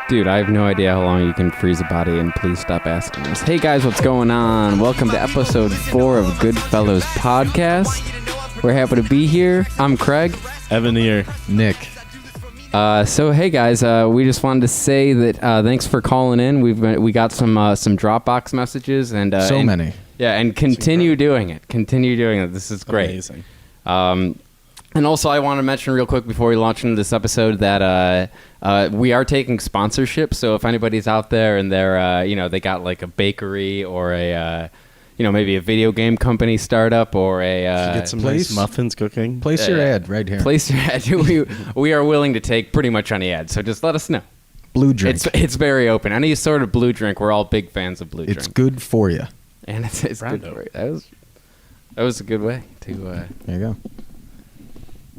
Dude, I have no idea how long you can freeze a body, and please stop asking this. Hey guys, what's going on? Welcome to episode 4 of GoodFellows podcast. We're happy to be here. I'm Craig. Evan here. Nick. So hey guys, we just wanted to say that thanks for calling in. We got some Dropbox messages and many. Yeah, and continue doing it. Continue doing it. This is great. Amazing. And also, I want to mention real quick before we launch into this episode that we are taking sponsorship. So if anybody's out there and they're, they got like a bakery or a, maybe a video game company startup or a... get some nice muffins cooking. Place your ad right here. Place your ad. we are willing to take pretty much any ad. So just let us know. Blue drink. It's very open. Any sort of blue drink. We're all big fans of blue drink. It's good for you. And it's good for you. That was a good way to... There you go.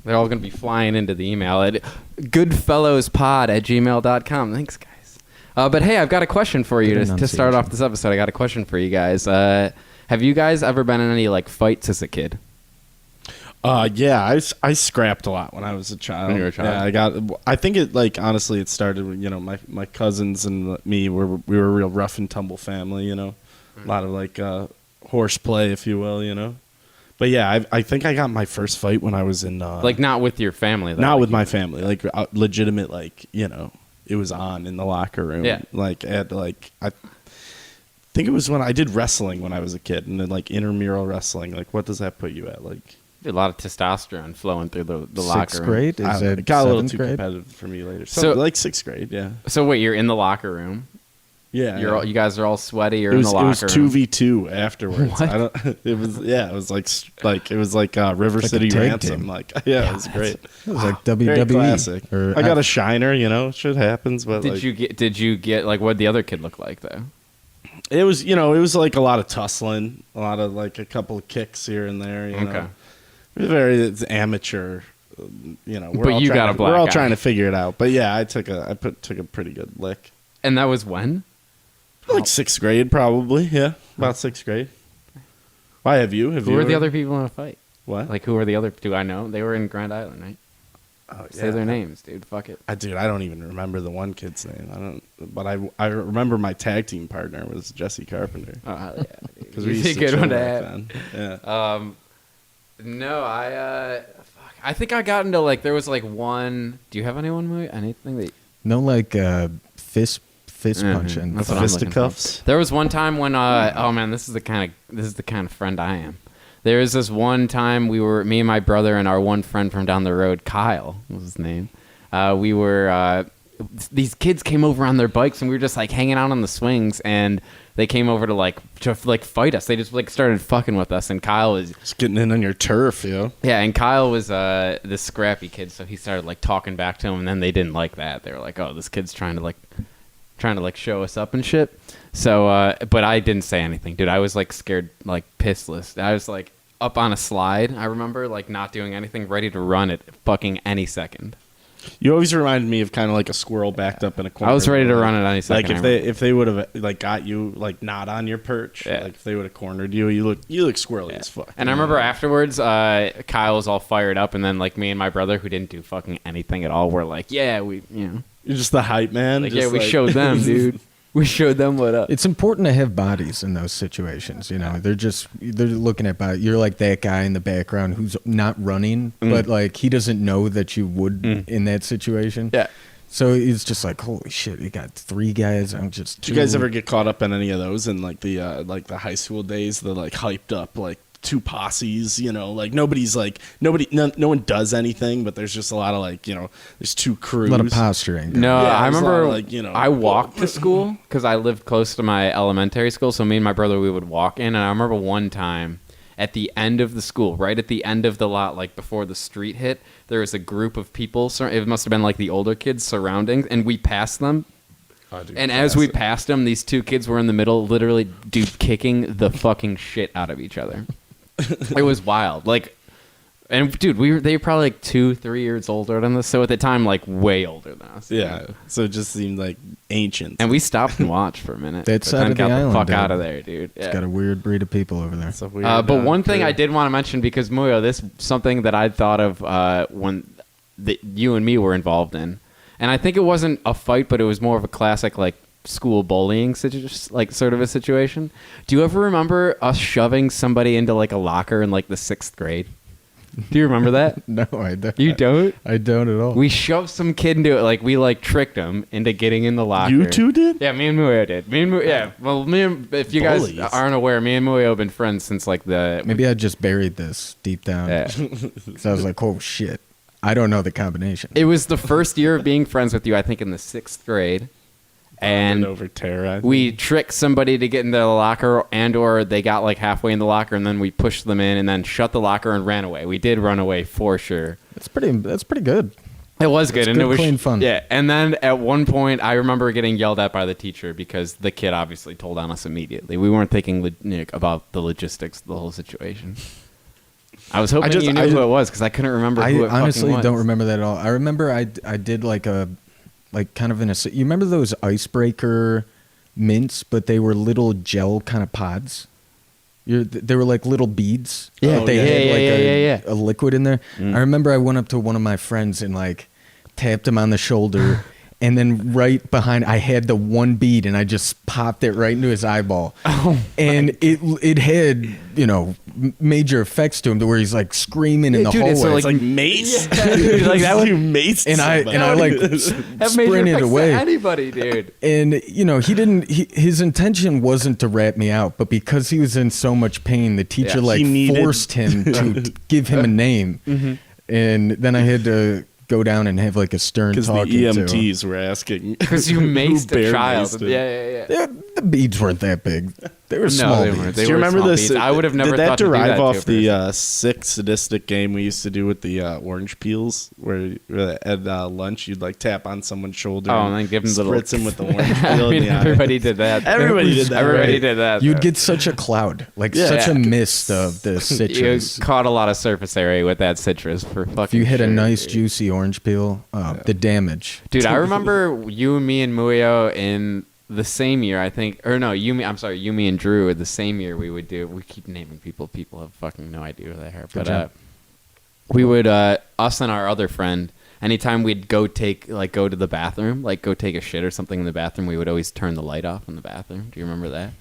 They're all going to be flying into the email at goodfellowspod@gmail.com. Thanks, guys. But hey, I've got a question for you to start off this episode. I got a question for you guys. Have you guys ever been in any fights as a kid? Yeah, I scrapped a lot when I was a child. When you were a child? Yeah, I think it honestly it started with my cousins and me we were a real rough and tumble family. A lot of horseplay, if you will. But yeah, I think I got my first fight when I was in... not with your family, though. Not with my family. Legitimate, it was on in the locker room. Yeah. I think it was when I did wrestling when I was a kid. And then, intramural wrestling. What does that put you at? A lot of testosterone flowing through the locker room. 6th grade? It got a little too grade? competitive for me later. So 6th grade, yeah. So wait, you're in the locker room. Yeah, you guys are all sweaty. You're in the locker room. It was 2v2 afterwards. What? It was River City Ransom. It was great. It was like Very WWE. classic. I got a shiner. Shit happens. But Did you get what did the other kid look like though? It was a lot of tussling, a lot of a couple of kicks here and there. Okay. It's amateur. But you got a black We're all eye. trying to figure it out. But yeah, I took a pretty good lick. And that was when? 6th grade, probably. Yeah, about 6th grade. Why have you? Who were the other people in a fight? What? Who were the other? Do I know? They were in Grand Island, right? Oh, Say their names, dude. Fuck it. I don't even remember the one kid's name. But I remember my tag team partner was Jesse Carpenter. Oh hell yeah! Because we used to good chill one to back have. then. Yeah. No, I think I got into there was one. Do you have anything that? No, fist punching. That's what I'm looking for. Fisticuffs. There was one time when oh man, this is the kind of friend I am. There was this one time me and my brother and our one friend from down the road, Kyle was his name. We were these kids came over on their bikes and we were just hanging out on the swings and they came over to fight us. They just started fucking with us and Kyle was just getting in on your turf, yo. Yeah, and Kyle was this scrappy kid, so he started talking back to him and then they didn't like that. They were like, "Oh, this kid's trying to show us up and shit." So, but I didn't say anything, dude. I was scared, pissless. I was up on a slide. I remember not doing anything, ready to run at fucking any second. You always reminded me of kind of like a squirrel backed up in a corner. I was ready to run at any second. If they would have got you not on your perch, if they would have cornered you, you look squirrely as fuck. And I remember afterwards, Kyle was all fired up, and then me and my brother, who didn't do fucking anything at all, were you're just the hype man. We showed them, dude. We showed them what up. It's important to have bodies in those situations. They're looking at body. You're like that guy in the background who's not running, but he doesn't know that you would in that situation. Yeah. So it's just holy shit, you got 3 guys. I'm just. Did you guys ever get caught up in any of those in the high school days? The hyped up 2 posses, nobody's no one does anything, but there's just a lot of there's 2 crews. A lot of posturing. No, yeah, I remember I walked to school because I lived close to my elementary school, so me and my brother, we would walk in, and I remember one time at the end of the school, right at the end of the lot, before the street hit, there was a group of people, it must have been the older kids surrounding, and we passed them. Oh, dude, and as we passed them, these 2 kids were in the middle, literally, dude, kicking the fucking shit out of each other. It was wild. And dude, they were probably 2-3 years older than us, so at the time way older than us. Yeah, so it just seemed ancient. And we stopped and watched for a minute. That side of the island, fuck dude. Out of there, dude. It's got a weird breed of people over there. But one thing I did want to mention, because Muoio, this is something that I thought of when you and me were involved in. And I think it wasn't a fight, but it was more of a classic like school bullying like sort of a situation. Do you ever remember us shoving somebody into like a locker in like the 6th grade? Do you remember that? No, I don't. You don't? I don't at all. We shoved some kid into it. Like, we, like, tricked him into getting in the locker. You two did? Yeah, me and Muoio did. Yeah. Well, if you Bullies. guys aren't aware, me and Muoio have been friends since, like, Maybe I just buried this deep down. Yeah. So I was like, oh, shit. I don't know the combination. It was the first year of being friends with you, I think, in the 6th grade. And over terror. we tricked somebody to get into the locker, or they got like halfway in the locker, and then we pushed them in, and then shut the locker and ran away. We did run away for sure. That's pretty good. It was good, and good, it was clean fun. Yeah, and then at one point, I remember getting yelled at by the teacher because the kid obviously told on us immediately. We weren't thinking about the logistics of the whole situation. I was hoping you knew who it was because I couldn't remember who it honestly fucking was. don't remember that at all. I remember I did like kind of you remember those icebreaker mints, but they were little gel kind of pods. They were like little beads. Yeah, but they had like a liquid in there. Mm. I remember I went up to one of my friends and like tapped him on the shoulder. And then right behind, I had the one bead, and I just popped it right into his eyeball. Oh, and it had, major effects to him, to where he's like screaming in the hallway. It's like mace. Dude, like that You maced and I like Have major sprinted effects away. to anybody, dude. And his intention wasn't to rat me out, but because he was in so much pain, the teacher forced him to give him a name. Mm-hmm. And then I had to go down and have like a stern talk. Because the EMTs were asking. Because you maced a child. Maced him. Yeah. The beads weren't that big. They were small they beads. weren't. Do you remember this? I would have never Did that thought to do derive that to off a the person. sick sadistic game we used to do with the orange peels, where at lunch you'd like tap on someone's shoulder and then give them spritz little him with the orange peel I in mean, the eye. everybody did that. Everybody did that. Everybody right? did that. You'd though. get such a cloud, such a mist of the You citrus. caught a lot of surface area with that citrus for fucking If you hit a sure, nice dude. juicy orange peel, the damage. Dude, I remember you and me and Muoio in the same year, I think, or no, you, me and Drew, the same year we keep naming people. People have fucking no idea who they are. But we would, us and our other friend, anytime we'd go to the bathroom, like go take a shit or something in the bathroom, we would always turn the light off in the bathroom. Do you remember that?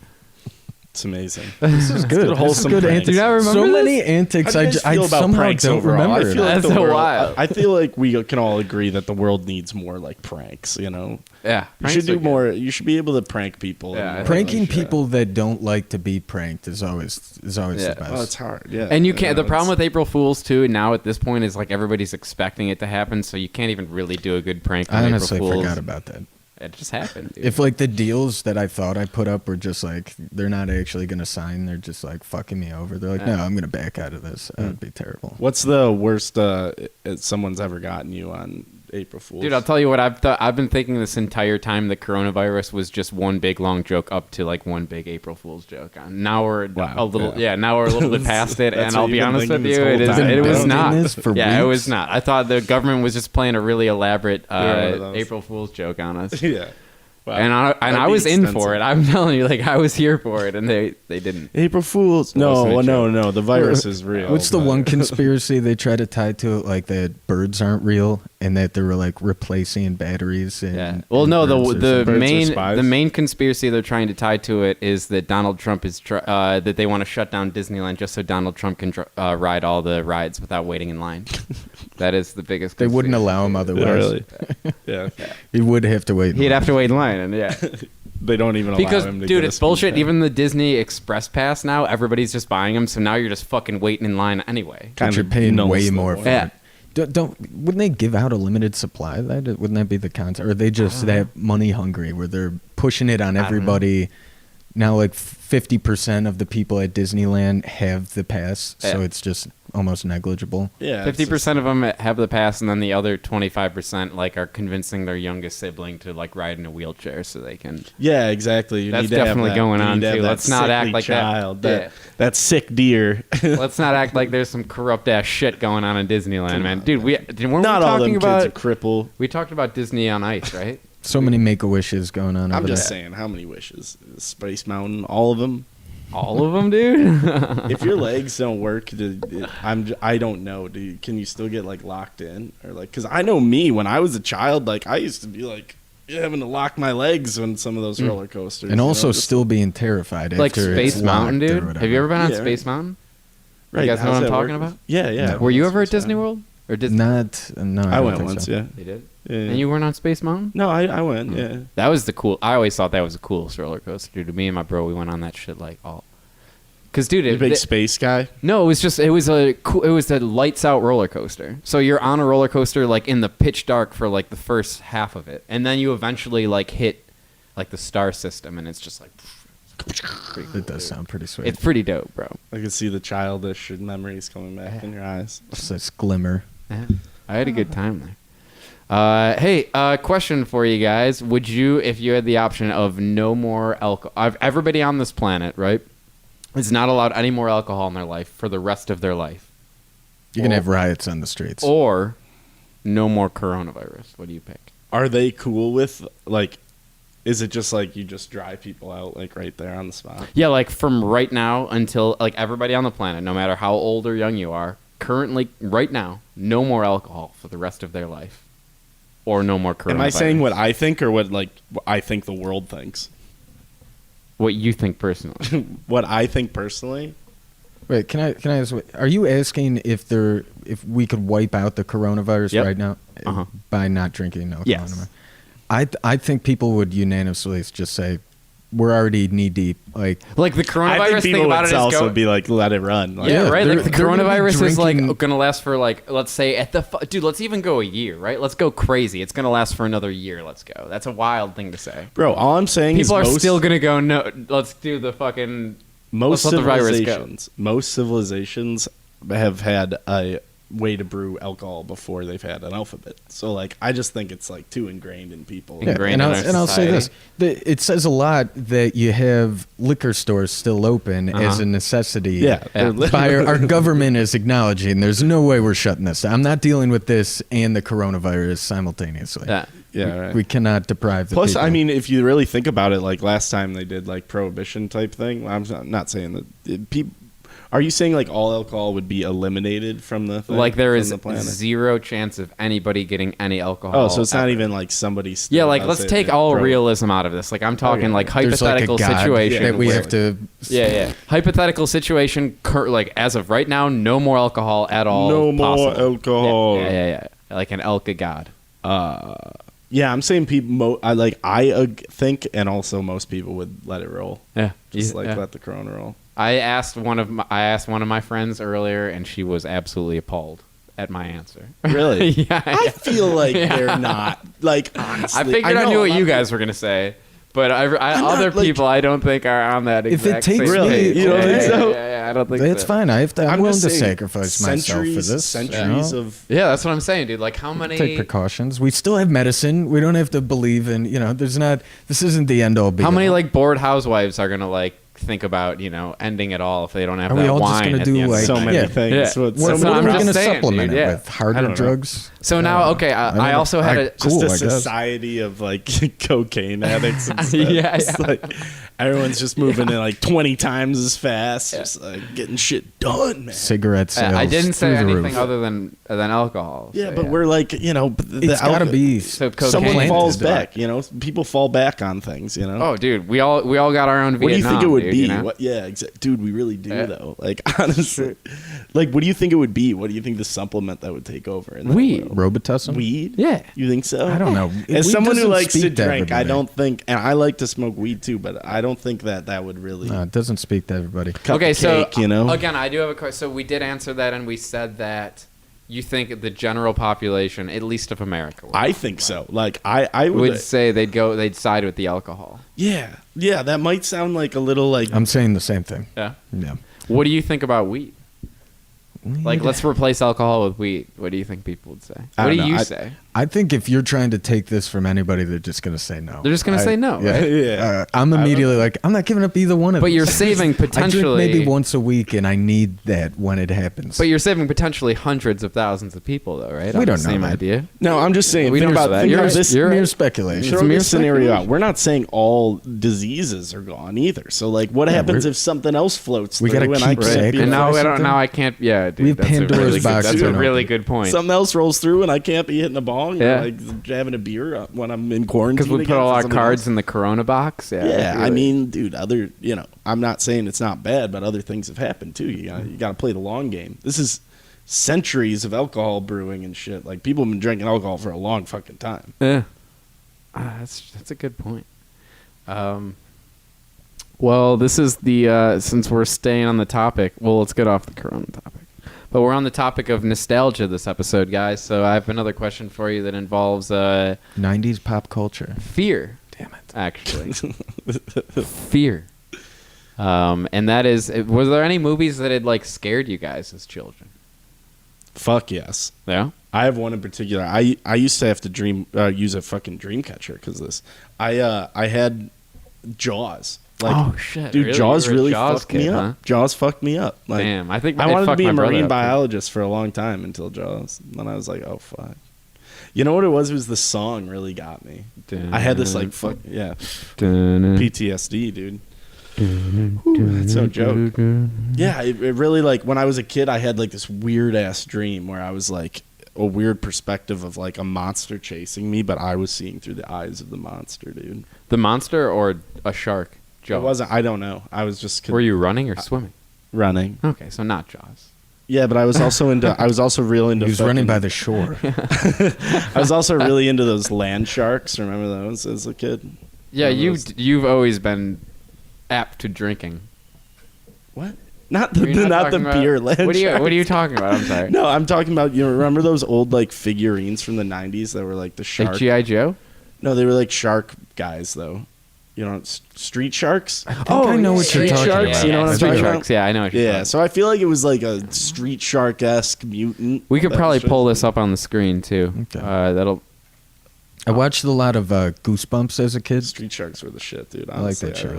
It's amazing. This is good. Wholesome This is good pranks. antics. Do you not remember so this? many antics. How do you guys I feel about somehow pranks don't overall? remember. I feel like That's the so world, wild. I feel like we can all agree that the world needs more like pranks. Yeah. You should do more. You should be able to prank people. Yeah, I think Pranking like, people that don't like to be pranked is always the best. Oh, it's hard. Yeah. And you can't. The problem with April Fools too now at this point is like everybody's expecting it to happen, so you can't even really do a good prank on I April honestly Fools. forgot about that. It just happened. Dude. If like the deals that I thought I put up were just like they're not actually gonna sign, they're just like fucking me over. They're like, no, I'm gonna back out of this. That would be terrible. What's the worst someone's ever gotten you on April Fools? Dude, I'll tell you what I've been thinking this entire time the coronavirus was just one big long joke up to like one big April Fool's joke. Now we're a little bit past it, That's and I'll what be you've been honest with thinking you, this whole time. it was Been not. doing this for It weeks? was not. I thought the government was just playing a really elaborate one of those. April Fool's joke on us. Yeah. Wow. And That'd I be was in extensive. for it. I'm telling you, like I was here for it, and they didn't. April Fools. Wasn't a No. The virus is real. What's the but- one conspiracy they try to tie to it, like that birds aren't real and that they were like replacing batteries? And, Yeah. Well, and no. birds or The Birds are spies? main conspiracy they're trying to tie to it is that Donald Trump is that they want to shut down Disneyland just so Donald Trump can ride all the rides without waiting in line. That is the biggest. They wouldn't conspiracy. allow him otherwise. Yeah, really? Yeah. He would have to wait. He'd have to wait in line, and yeah. They don't even Because, allow him to dude, get a it's bullshit. speed Even the Disney Express Pass now, everybody's just buying them, so now you're just fucking waiting in line anyway. But Kinda you're paying nulls way the more point. for Yeah. it. Wouldn't they give out a limited supply? Wouldn't that be the concept? Or are they just that money hungry where they're pushing it on I don't know. everybody? Now, like 50% of the people at Disneyland have the pass, so Yeah. it's just almost negligible. Yeah. 50% of them have the pass, and then the other 25% like are convincing their youngest sibling to like ride in a wheelchair so they can. Yeah, exactly. You That's need to have definitely that- going you on, need to have too. that Let's not act sickly like that. child, Yeah. that sick deer. Let's not act like there's some corrupt ass shit going on in Disneyland, man. Dude, weren't Not we all them talking kids about? are crippled. We talked about Disney on Ice, right? So many Make-A-Wishes going on I'm over just there. saying, how many wishes? Space Mountain, all of them. All of them, dude. If your legs don't work, I don't know. Can you still get like locked in or like? Because I know me when I was a child, like I used to be like having to lock my legs on some of those roller coasters, and also still being terrified. Like after Space it's Mountain, locked or dude. whatever. Have you ever been on Yeah, Space Mountain? Right. You guys know How's what I'm that talking work? about? Yeah, yeah. Were you ever at Disney World or Disney? No. I don't went think once. so. Yeah. You did. Yeah. And you weren't on Space Mountain? No, I went. Yeah. That was the cool. I always thought that was the coolest roller coaster, dude. Me and my bro, we went on that shit like all. Cause, dude, You big space guy. no, it was a lights out roller coaster. So you're on a roller coaster like in the pitch dark for like the first half of it, and then you eventually like hit like the star system, and it's just like. Pretty cool, It does sound pretty sweet. It's pretty dope, bro. I can see the childish memories coming back in your eyes. Just this glimmer. Yeah. I had a good time there. Hey, question for you guys. Would you, if you had the option of no more alcohol, everybody on this planet, right, is not allowed any more alcohol in their life for the rest of their life, You're going to have riots on the streets. or no more coronavirus? What do you pick? Are they cool with like? Is it just like you just dry people out like right there on the spot? Yeah, like from right now until like everybody on the planet, no matter how old or young you are, currently, right now, no more alcohol for the rest of their life. Or no more coronavirus. Am I saying what I think or what I think the world thinks? What you think personally? What I think personally? Wait, can I ask? Are you asking if we could wipe out the coronavirus Yep. right now by not drinking alcohol? Yes. anymore? I think people would unanimously just say we're already knee deep. Like Like the I coronavirus think thing people about would it is also go. be like, let it run. Like, Yeah, right. they're- Like the they're gonna be coronavirus is like drinking- gonna last for like, let's say dude. Let's even go a year, right? Let's go crazy. It's gonna last for another year. Let's go. That's a wild thing to say. Bro, all I'm saying People are is still gonna go. No, let's do the fucking. most let's let the virus go. civilizations have had a way to brew alcohol before they've had an alphabet. So like, I just think it's like too ingrained in people. Yeah. Ingrained and in our I'll say society. this: it says a lot that you have liquor stores still open as a necessity. Yeah, Yeah. By our government is acknowledging there's no way we're shutting this down. I'm not dealing with this and the coronavirus simultaneously. Yeah. Yeah, right. We cannot deprive the Plus, people. I mean, if you really think about it, like last time they did like prohibition type thing. I'm not saying that people. Are you saying like all alcohol would be eliminated from the thing, Like there from is the planet? zero chance of anybody getting any alcohol. Oh, so it's not ever. even like somebody. Yeah, like let's take all realism out of this. Like I'm talking like There's like a hypothetical God situation that we where- have to. Yeah. Hypothetical situation, like as of right now, no more alcohol at all. No more possible. alcohol. Yeah. Like an Elka god. Yeah, I'm saying people. I think, and also most people would let it roll. Yeah. Just Yeah. let the corona roll. I asked one of my friends earlier, and she was absolutely appalled at my answer. Really? Yeah. I feel like they're not. Like honestly, I figured I know knew a what lot you of guys were gonna say, but not, other like- people I don't think are on that If it exact takes same Really? page. You don't think so? Yeah, I don't think It's so. fine. I'm willing just to saying, sacrifice myself for this. Centuries you know? of. Yeah, that's what I'm saying, dude. Like how many? Take precautions. We still have medicine. We don't have to believe in. There's not. This isn't the end all. Be How many all. like bored housewives are gonna like think about ending it all if they don't have Are that we all just wine? gonna at do, the end of like- the So night? many Yeah. things. Yeah. So What- What That's are what I'm we just going to saying, supplement dude, it yeah. with? I Harder don't know. drugs? So now, okay, I also had a Cool, just a I guess. society of like cocaine addicts and stuff. Yeah, It's yeah. like everyone's just moving in like 20 times as fast, just like getting shit done, man. Cigarette sales. I didn't say through the anything roof. other than alcohol. Yeah, so, but we're like, but It's got to be. So someone cocaine falls is- back. People fall back on things. Oh, dude, we all got our own Vietnam. What do you think it would dude, be? you know? What, yeah, dude, we really do Yeah. though. Like honestly, like what do you think it would be? What do you think the supplement that would take over? In that Weed. world? Robitussin? Weed? Yeah. You think so? I don't know. As Weed someone who doesn't likes to speak to drink, I everybody. don't think, and I like to smoke weed too, but I don't think that would really. No, it doesn't speak to everybody. Cut Okay, the so cake, again, I do have a question. So we did answer that, and we said that you think the general population, at least of America, I think so. Like I would would. say they'd side with the alcohol. Yeah, that might sound like a little like. I'm saying the same thing. Yeah. Yeah. What do you think about weed? Like, let's replace alcohol with weed. What do you think people would say? I What don't do know. you say? I think if you're trying to take this from anybody, they're just going to say no. They're just going to say no, Yeah. right? Yeah. I'm immediately like, I'm not giving up either one of But these. you're saving potentially... I drink maybe once a week, and I need that when it happens. But you're saving potentially hundreds of thousands of people, though, right? We On don't the know same that. idea. No, I'm just saying. We Think don't know about that. think You're about right. this. You're mere right. speculation. Throw It's mere this scenario out. speculation. We're not saying all diseases are gone either. So, like, what happens if something else floats We through gotta and I keep can't be And now, sacrificing I don't, now I can't... Yeah, dude, We have that's Pandora's a really box good, That's a open. really good point. something else rolls through and I can't be hitting a bong Yeah. or like having a beer when I'm in quarantine? Because we put again all for our something cards else. in the Corona box. Yeah, Yeah, I really. mean, dude, I'm not saying it's not bad, but other things have happened too. You got to play the long game. This is centuries of alcohol brewing and shit. Like, people have been drinking alcohol for a long fucking time. Yeah. That's a good point. Well, this is the since we're staying on the topic. Well, let's get off the Corona topic, but we're on the topic of nostalgia this episode, guys. So I have another question for you that involves 90s pop culture. fear. Damn it. Actually, fear. And that is, was there any movies that had like scared you guys as children? Fuck yes. Yeah. I have one in particular. I used to have to use a fucking dream catcher because this. I had Jaws. Like, oh shit, dude, really? Jaws You were a really Jaws fucked kid, me huh? up. Jaws fucked me up. Like, Damn, I think I it wanted to fucked be my a brother marine up, too. biologist for a long time until Jaws. Then I was like, oh fuck. You know what it was? It was the song really got me. I had this like PTSD, dude. Whew, that's no joke. Yeah, it really, like, when I was a kid, I had like this weird ass dream where I was like a weird perspective of like a monster chasing me, but I was seeing through the eyes of the monster, dude. The monster or a shark? Jaws. It wasn't. I don't know. I was just Were you running or swimming? running. Okay, so not Jaws. Yeah, but I was also into. I was also real into. He was running by the shore. I was also really into those land sharks. Remember those as a kid? Yeah, Remember you've always been apt to drinking. What? Not You're the not the talking about- beer land What sharks. are you talking about? I'm sorry. No, I'm talking about, you remember those old like figurines from the 90s that were like the shark? Like G.I. Joe? No, they were like shark guys though. You know, street sharks? I think I know what you're Street talking sharks, about. you know what I'm Street talking about? sharks. Yeah, I know what you're talking Yeah, about. so I feel like it was like a street shark-esque mutant. We could that probably was pull this up on the screen too. Okay. That'll. I watched a lot of Goosebumps as a kid. Street sharks were the shit, dude. I like Honestly, that show.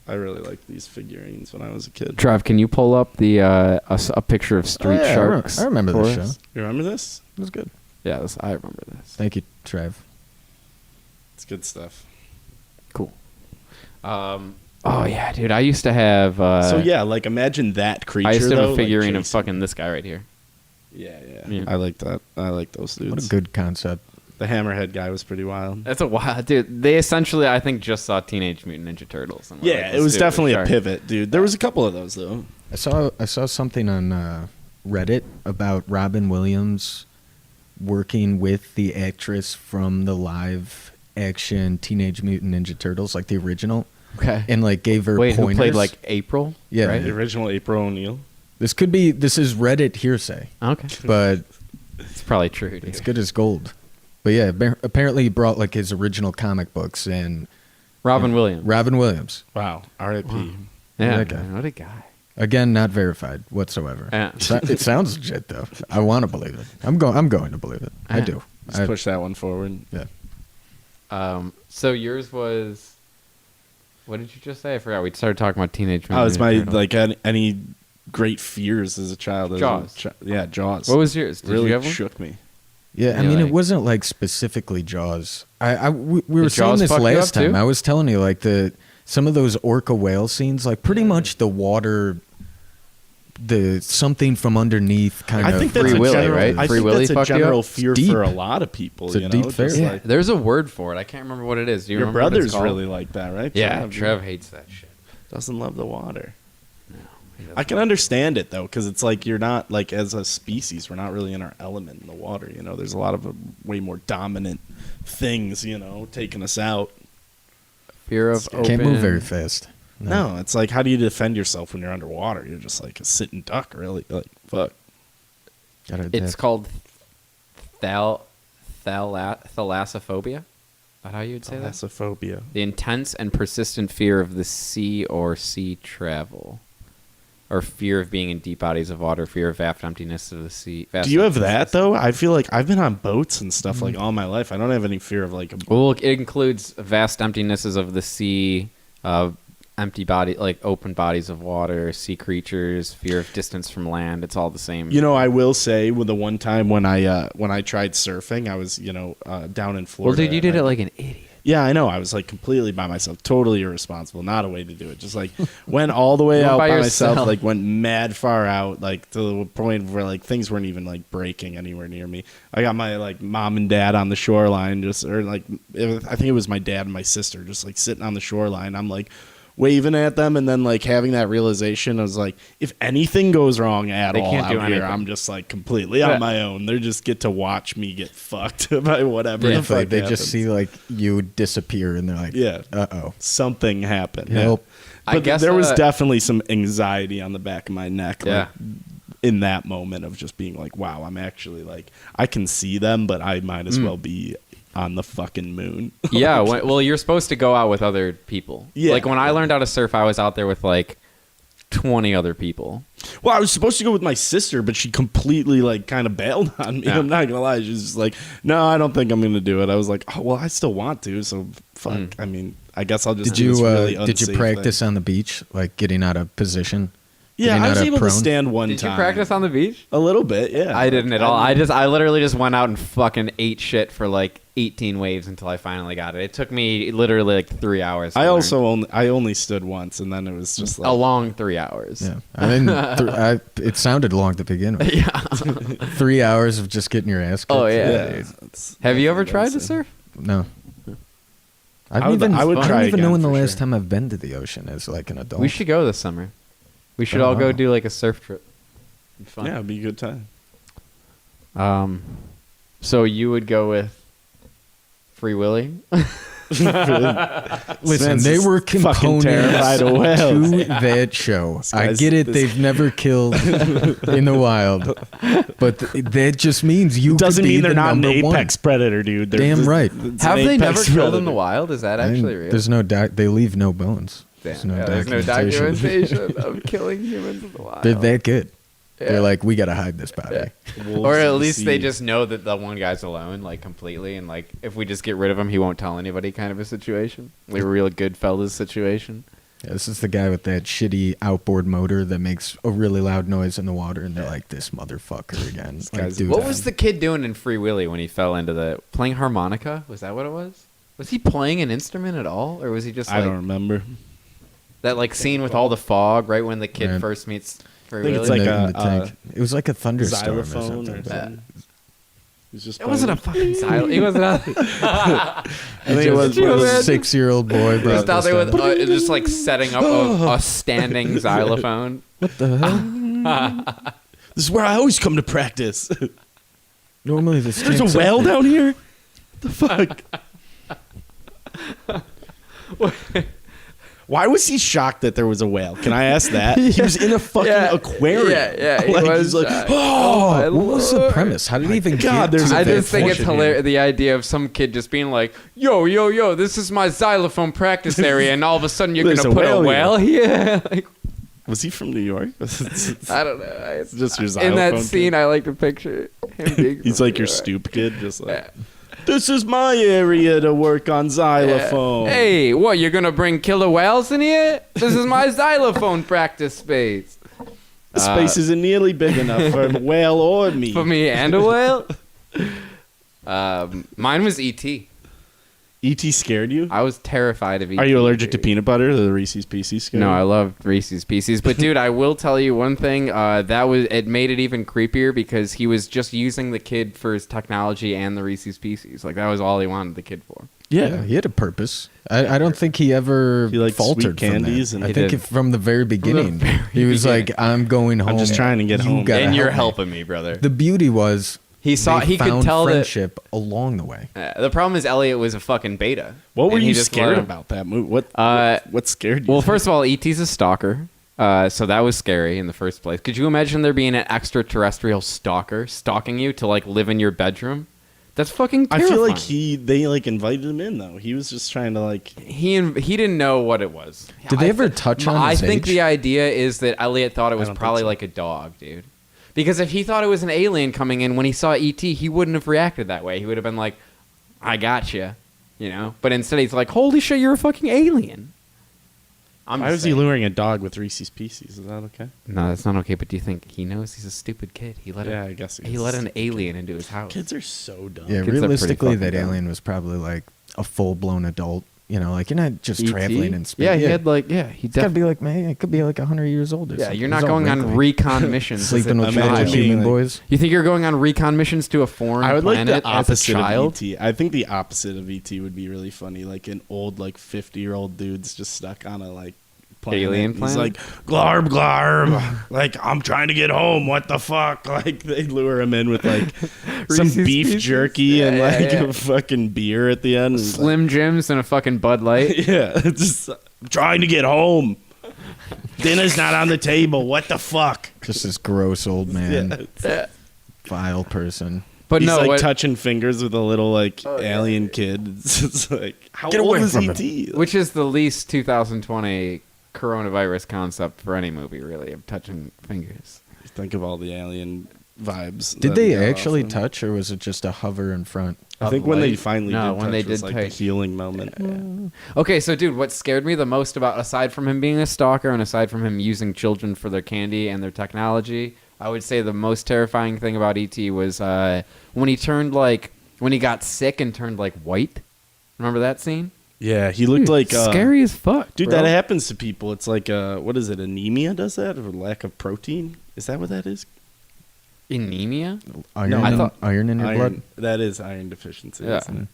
I really liked these figurines when I was a kid. Trav, can you pull up the a picture of street Oh, yeah, sharks? I remember for this us? show. You remember this? It was good. Yeah, I remember this. Thank you, Trev. It's good stuff. Cool. Oh yeah, dude. I used to have. So yeah, like imagine that creature. I used to have though, a figurine like, of fucking this guy right here. Yeah. Yeah. I like that. I like those dudes. What a good concept. The hammerhead guy was pretty wild. That's a wild dude. They essentially, I think, just saw Teenage Mutant Ninja Turtles. And were Yeah, like, it let's was do definitely a shark. pivot, dude. There was a couple of those though. I saw something on Reddit about Robin Williams working with the actress from the live action Teenage Mutant Ninja Turtles, like the original, Okay. and like gave her Wait, pointers. who played like April? Yeah. Right? The original April O'Neil. This is Reddit hearsay, Okay. but It's probably true, dude. it's good as gold. But yeah, apparently he brought like his original comic books and Robin Williams. Robin Williams. Wow. R.I.P. Yeah, that guy. man, what a guy. Again, not verified whatsoever. Yeah. It sounds legit though. I want to believe it. I'm going to believe it. I Yeah. do. Let's push that one forward. Yeah. So yours was. What did you just say? I forgot. We started talking about Teenage Mutant Oh, it's Ninja my Turtles. like any great fears as a child. Jaws. Yeah, Jaws. What was yours? Did really you have one? shook me. Yeah, I Yeah, mean, like- it wasn't like specifically Jaws. We were Did saying Jaws this fuck you last up, time. too? I was telling you like some of those orca whale scenes, like pretty much the water, the something from underneath kind of. I think that's Free a Willy, general, right? I Free think Willy that's a fucked you up? general fear It's deep. for a lot of people. It's a you know? deep Just fear. Yeah, like- there's a word for it. I can't remember what it is. Do you your remember what it's brother's called? really like that, right? Yeah, Trev? Trev hates that shit. Doesn't love the water. He doesn't I can like understand it though, because it's like you're not like as a species, we're not really in our element in the water. You know, there's a lot of way more dominant things, you know, taking us out. fear of open. Can't move very fast. No, it's like how do you defend yourself when you're underwater? You're just like a sitting duck, really. Like fuck. It's called thalassophobia. Is that how you would say that? Thalassophobia. The intense and persistent fear of the sea or sea travel. or fear of being in deep bodies of water, fear of vast emptiness of the sea. Do you have that though? I feel like I've been on boats and stuff like all my life. I don't have any fear of like. Well, it includes vast emptinesses of the sea, empty body, like open bodies of water, sea creatures, fear of distance from land. It's all the same. You know, I will say, with the one time when I tried surfing, I was down in Florida. Well, dude, you did it like an idiot. Yeah, I know. I was like completely by myself, totally irresponsible. Not a way to do it. Just like went all the way out by myself, like went mad far out, like to the point where like things weren't even like breaking anywhere near me. I got my like mom and dad on the shoreline, I think it was my dad and my sister, just like sitting on the shoreline. I'm like waving at them, and then like having that realization, I was like, if anything goes wrong at all out here, anything. I'm just like completely on my own. They just get to watch me get fucked by whatever. Yeah, like they just see like you disappear, and they're like, yeah, something happened. Help. But I guess there was definitely some anxiety on the back of my neck. Yeah. Like, in that moment of just being like, wow, I'm actually like, I can see them, but I might as well be on the fucking moon. Yeah, well, you're supposed to go out with other people. Yeah. Like when I learned how to surf, I was out there with like 20 other people. Well, I was supposed to go with my sister, but she completely like kind of bailed on me. Yeah. I'm not gonna lie. She's just like, no, I don't think I'm gonna do it. I was like, oh well, I still want to, so fuck. I mean, I guess I'll just do this really unsafe did you practice thing. on the beach, like getting out of position? Yeah, I was able to stand one time. Did you practice on the beach? A little bit, yeah. I didn't at all. I literally just went out and fucking ate shit for like 18 waves until I finally got it. It took me literally like 3 hours. I only stood once, and then it was just like a long 3 hours. Yeah, I mean, it sounded long to begin with. Yeah, 3 hours of just getting your ass kicked. Oh yeah. Have you ever tried to surf? No. I don't even know when the last time I've been to the ocean as like an adult. We should go this summer. We should all go do like a surf trip. It'd be fun. Yeah, it'd be a good time. So you would go with Free Willy? Listen, they were components to that show. I get it; they've never killed in the wild, but that just means you doesn't mean they're not an apex predator, dude. Damn right. Have they never killed in the wild? Is that actually real? There's no they leave no bones. There's no documentation of killing humans in the wild. They're that good. Yeah. They're like, we gotta hide this body. Yeah. Or at least they just know that the one guy's alone, like completely, and like if we just get rid of him, he won't tell anybody. Kind of a situation, like a real GoodFellows situation. Yeah, this is the guy with that shitty outboard motor that makes a really loud noise in the water, and they're like, this motherfucker again. What was the kid doing in Free Willy when he fell into playing harmonica? Was that what it was? Was he playing an instrument at all, or was he just? I don't remember. That like scene with all the fog, right when the kid first meets Free Willy. It's like it was like a thunderstorm or something. It wasn't a fucking xylophone. He wasn't. I think it was a 6-year-old boy. He was out there with just like setting up a standing xylophone. What the hell? This is where I always come to practice. Normally, there's a whale down here. What the fuck? Why was he shocked that there was a whale? Can I ask that? He was in a fucking aquarium. Yeah. He's like, what was the premise? How did he even get to I just think it's hilarious, the idea of some kid just being like, yo, this is my xylophone practice area, and all of a sudden you're going to put a whale here? Like, was he from New York? I don't know. It's just your xylophone in that scene, I like to picture him being He's like your stoop kid, just like... Yeah. This is my area to work on xylophone. Yeah. Hey, what, you're going to bring killer whales in here? This is my xylophone practice space. The space isn't nearly big enough for a whale or me. For me and a whale? Mine was E.T. E.T. scared you? I was terrified of E.T. Are you allergic to peanut butter? The Reese's Pieces scared No, I love Reese's Pieces. But, dude, I will tell you one thing. It made it even creepier because he was just using the kid for his technology and the Reese's Pieces. Like, that was all he wanted the kid for. Yeah, he had a purpose. I don't think he ever faltered sweet candies. From that. I think from the very beginning, he was like, I'm going home. I'm just trying to get home. And you're helping me, brother. The beauty was... He could tell friendship along the way. The problem is Elliot was a fucking beta. What were you scared about that movie? What scared you? Well, first of all, E.T.'s a stalker, so that was scary in the first place. Could you imagine there being an extraterrestrial stalker stalking you to like live in your bedroom? That's fucking I terrifying. feel like they like invited him in though. He was just trying to like. He didn't know what it was. Did they ever touch on I his think age? the idea is that Elliot thought it was don't think probably so. like a dog, dude. Because if he thought it was an alien coming in when he saw E.T., he wouldn't have reacted that way. He would have been like, "I got you," you know. But instead, he's like, "Holy shit, you're a fucking alien." Why was he luring a dog with Reese's Pieces? Is that okay? No, that's not okay. But do you think he knows he's a stupid kid? I guess he let an alien into his house. Kids are so dumb. Yeah, Kids are pretty realistically, that fucking dumb. alien was probably like a full-blown adult. You know, like you're not just E.T.? traveling in space. Yeah, he had like he It's gotta be like, man, it could be like 100 years old or Yeah, something. you're He's not all going on wrinkly. recon missions. Sleeping as a with Imagine little child. being human like- boys. You think you're going on recon missions to a foreign I would like planet the as a opposite child? of ET. I think the opposite of ET would be really funny. Like an old, like 50-year-old dude's just stuck on a like planet. Alien He's planet? like glarb glarb. Like I'm trying to get home. What the fuck? Like they lure him in with like some Reese's beef Pieces? jerky Yeah, and yeah, like yeah. a fucking beer at the end. It's Slim Jims and a fucking Bud Light. like, yeah, it's just I'm trying to get home. Dinner's not on the table. What the fuck? Just this gross old man, Yeah. vile person. But He's no, like what, touching fingers with a little like alien kid. It's just like how Get old away is from ET? which is the least 2020 coronavirus concept for any movie, really, of touching fingers. Think of all the alien vibes. Did that they go actually off them. touch, or was it just a hover in front? I think when they Light? finally No, did when touch they was did like touch. the healing moment. Okay, so dude, what scared me the most about, aside from him being a stalker and aside from him using children for their candy and their technology, I would say the most terrifying thing about E.T. was when he got sick and turned like white. Remember that scene? Yeah, he looked Dude, like scary as fuck, Dude, bro. that happens to people. It's like what is it? Anemia does that, or lack of protein? Is that what that is? Anemia? Iron, No, I thought- iron in your blood. Iron, that is iron deficiency. Yeah. Isn't it?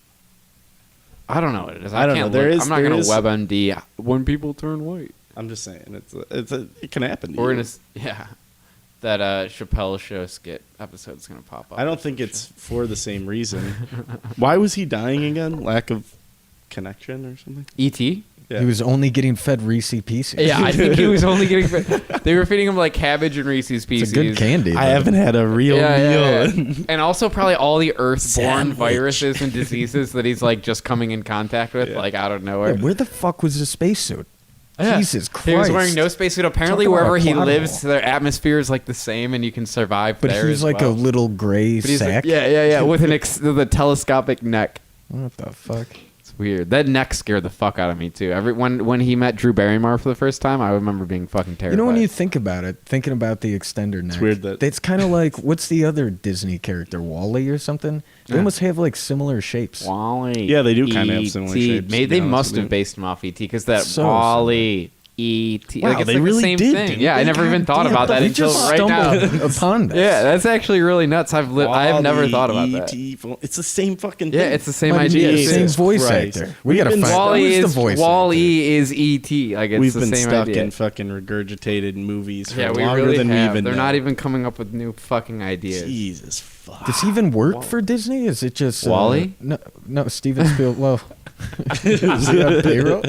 I don't know what it is. I don't can't know. There look. is- I'm not there gonna is- WebMD when people turn white. I'm just saying, it can happen. To We're you. gonna that Chappelle Show skit episode's gonna pop up. I don't think it's for the same reason. Why was he dying again? Lack of connection or something? E.T. Yeah. He was only getting fed Reese's Pieces. Yeah, I think he was only getting. They were feeding him like cabbage and Reese's Pieces. It's a good candy. I but- haven't had a real meal. And also probably all the Earth-born Sandwich. viruses and diseases that he's like just coming in contact with, Yeah. like out of Yeah, nowhere. where the fuck was the spacesuit? Yeah. Jesus Christ. He was wearing no spacesuit. Apparently, Talk about wherever a he plot lives, hole. their atmosphere is like the same, and you can survive But there. he's as like well. a little gray But he's like- sack. yeah, with with a telescopic neck. What the fuck? It's weird. That neck scared the fuck out of me too. When he met Drew Barrymore for the first time, I remember being fucking terrified. You know, when you think about it, thinking about the extender neck, weird that- it's kind of like, what's the other Disney character, Wall-E or something? They Yeah. almost have like similar shapes. Wall-E. Yeah, they do kinda have similar E.T.. shapes, Maybe to be they honest must with have you. based him off E.T. because that So Wall-E, E.T. Wow, like it's they like really the same did, thing. didn't Yeah, I they? never even thought God about that We until just right now. stumbled upon this. Yeah, that's actually really nuts. I have never thought about that. E.T. It's the same fucking thing. Yeah, it's the same But idea. the same Jesus voice Christ. actor. We We've gotta been find Wall-E who's the is voice Wall-E is E.T. Like it's We've the been same stuck idea. in fucking regurgitated movies for Yeah, we longer really than have. we even They're know. not even coming up with new fucking ideas. Jesus fuck. Does he even work for Disney? Is it just Wall-E? No, Steven Spielberg. Well, is he on payroll?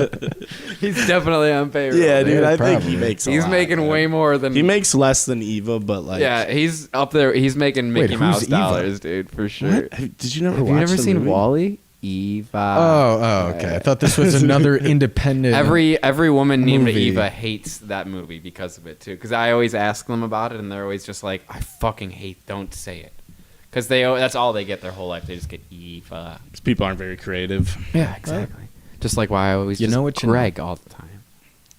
He's definitely on payroll. Yeah, dude, Yeah, I think he probably. makes a He's lot, making man. way more than He makes less than Eva, but like Yeah, he's up there. He's making Wait, Mickey who's Mouse Eva? dollars, dude, for sure. What? Did you never Have watch you never the seen movie? Wall-E? Eva. Oh, okay. I thought this was another independent. Every woman named movie. Eva hates that movie because of it too. Because I always ask them about it, and they're always just like, "I fucking hate. Don't say it." Because that's all they get their whole life. They just get Eva. 'Cause people aren't very creative. Yeah, exactly. Just like why I always You just know what you know. Greg all the time.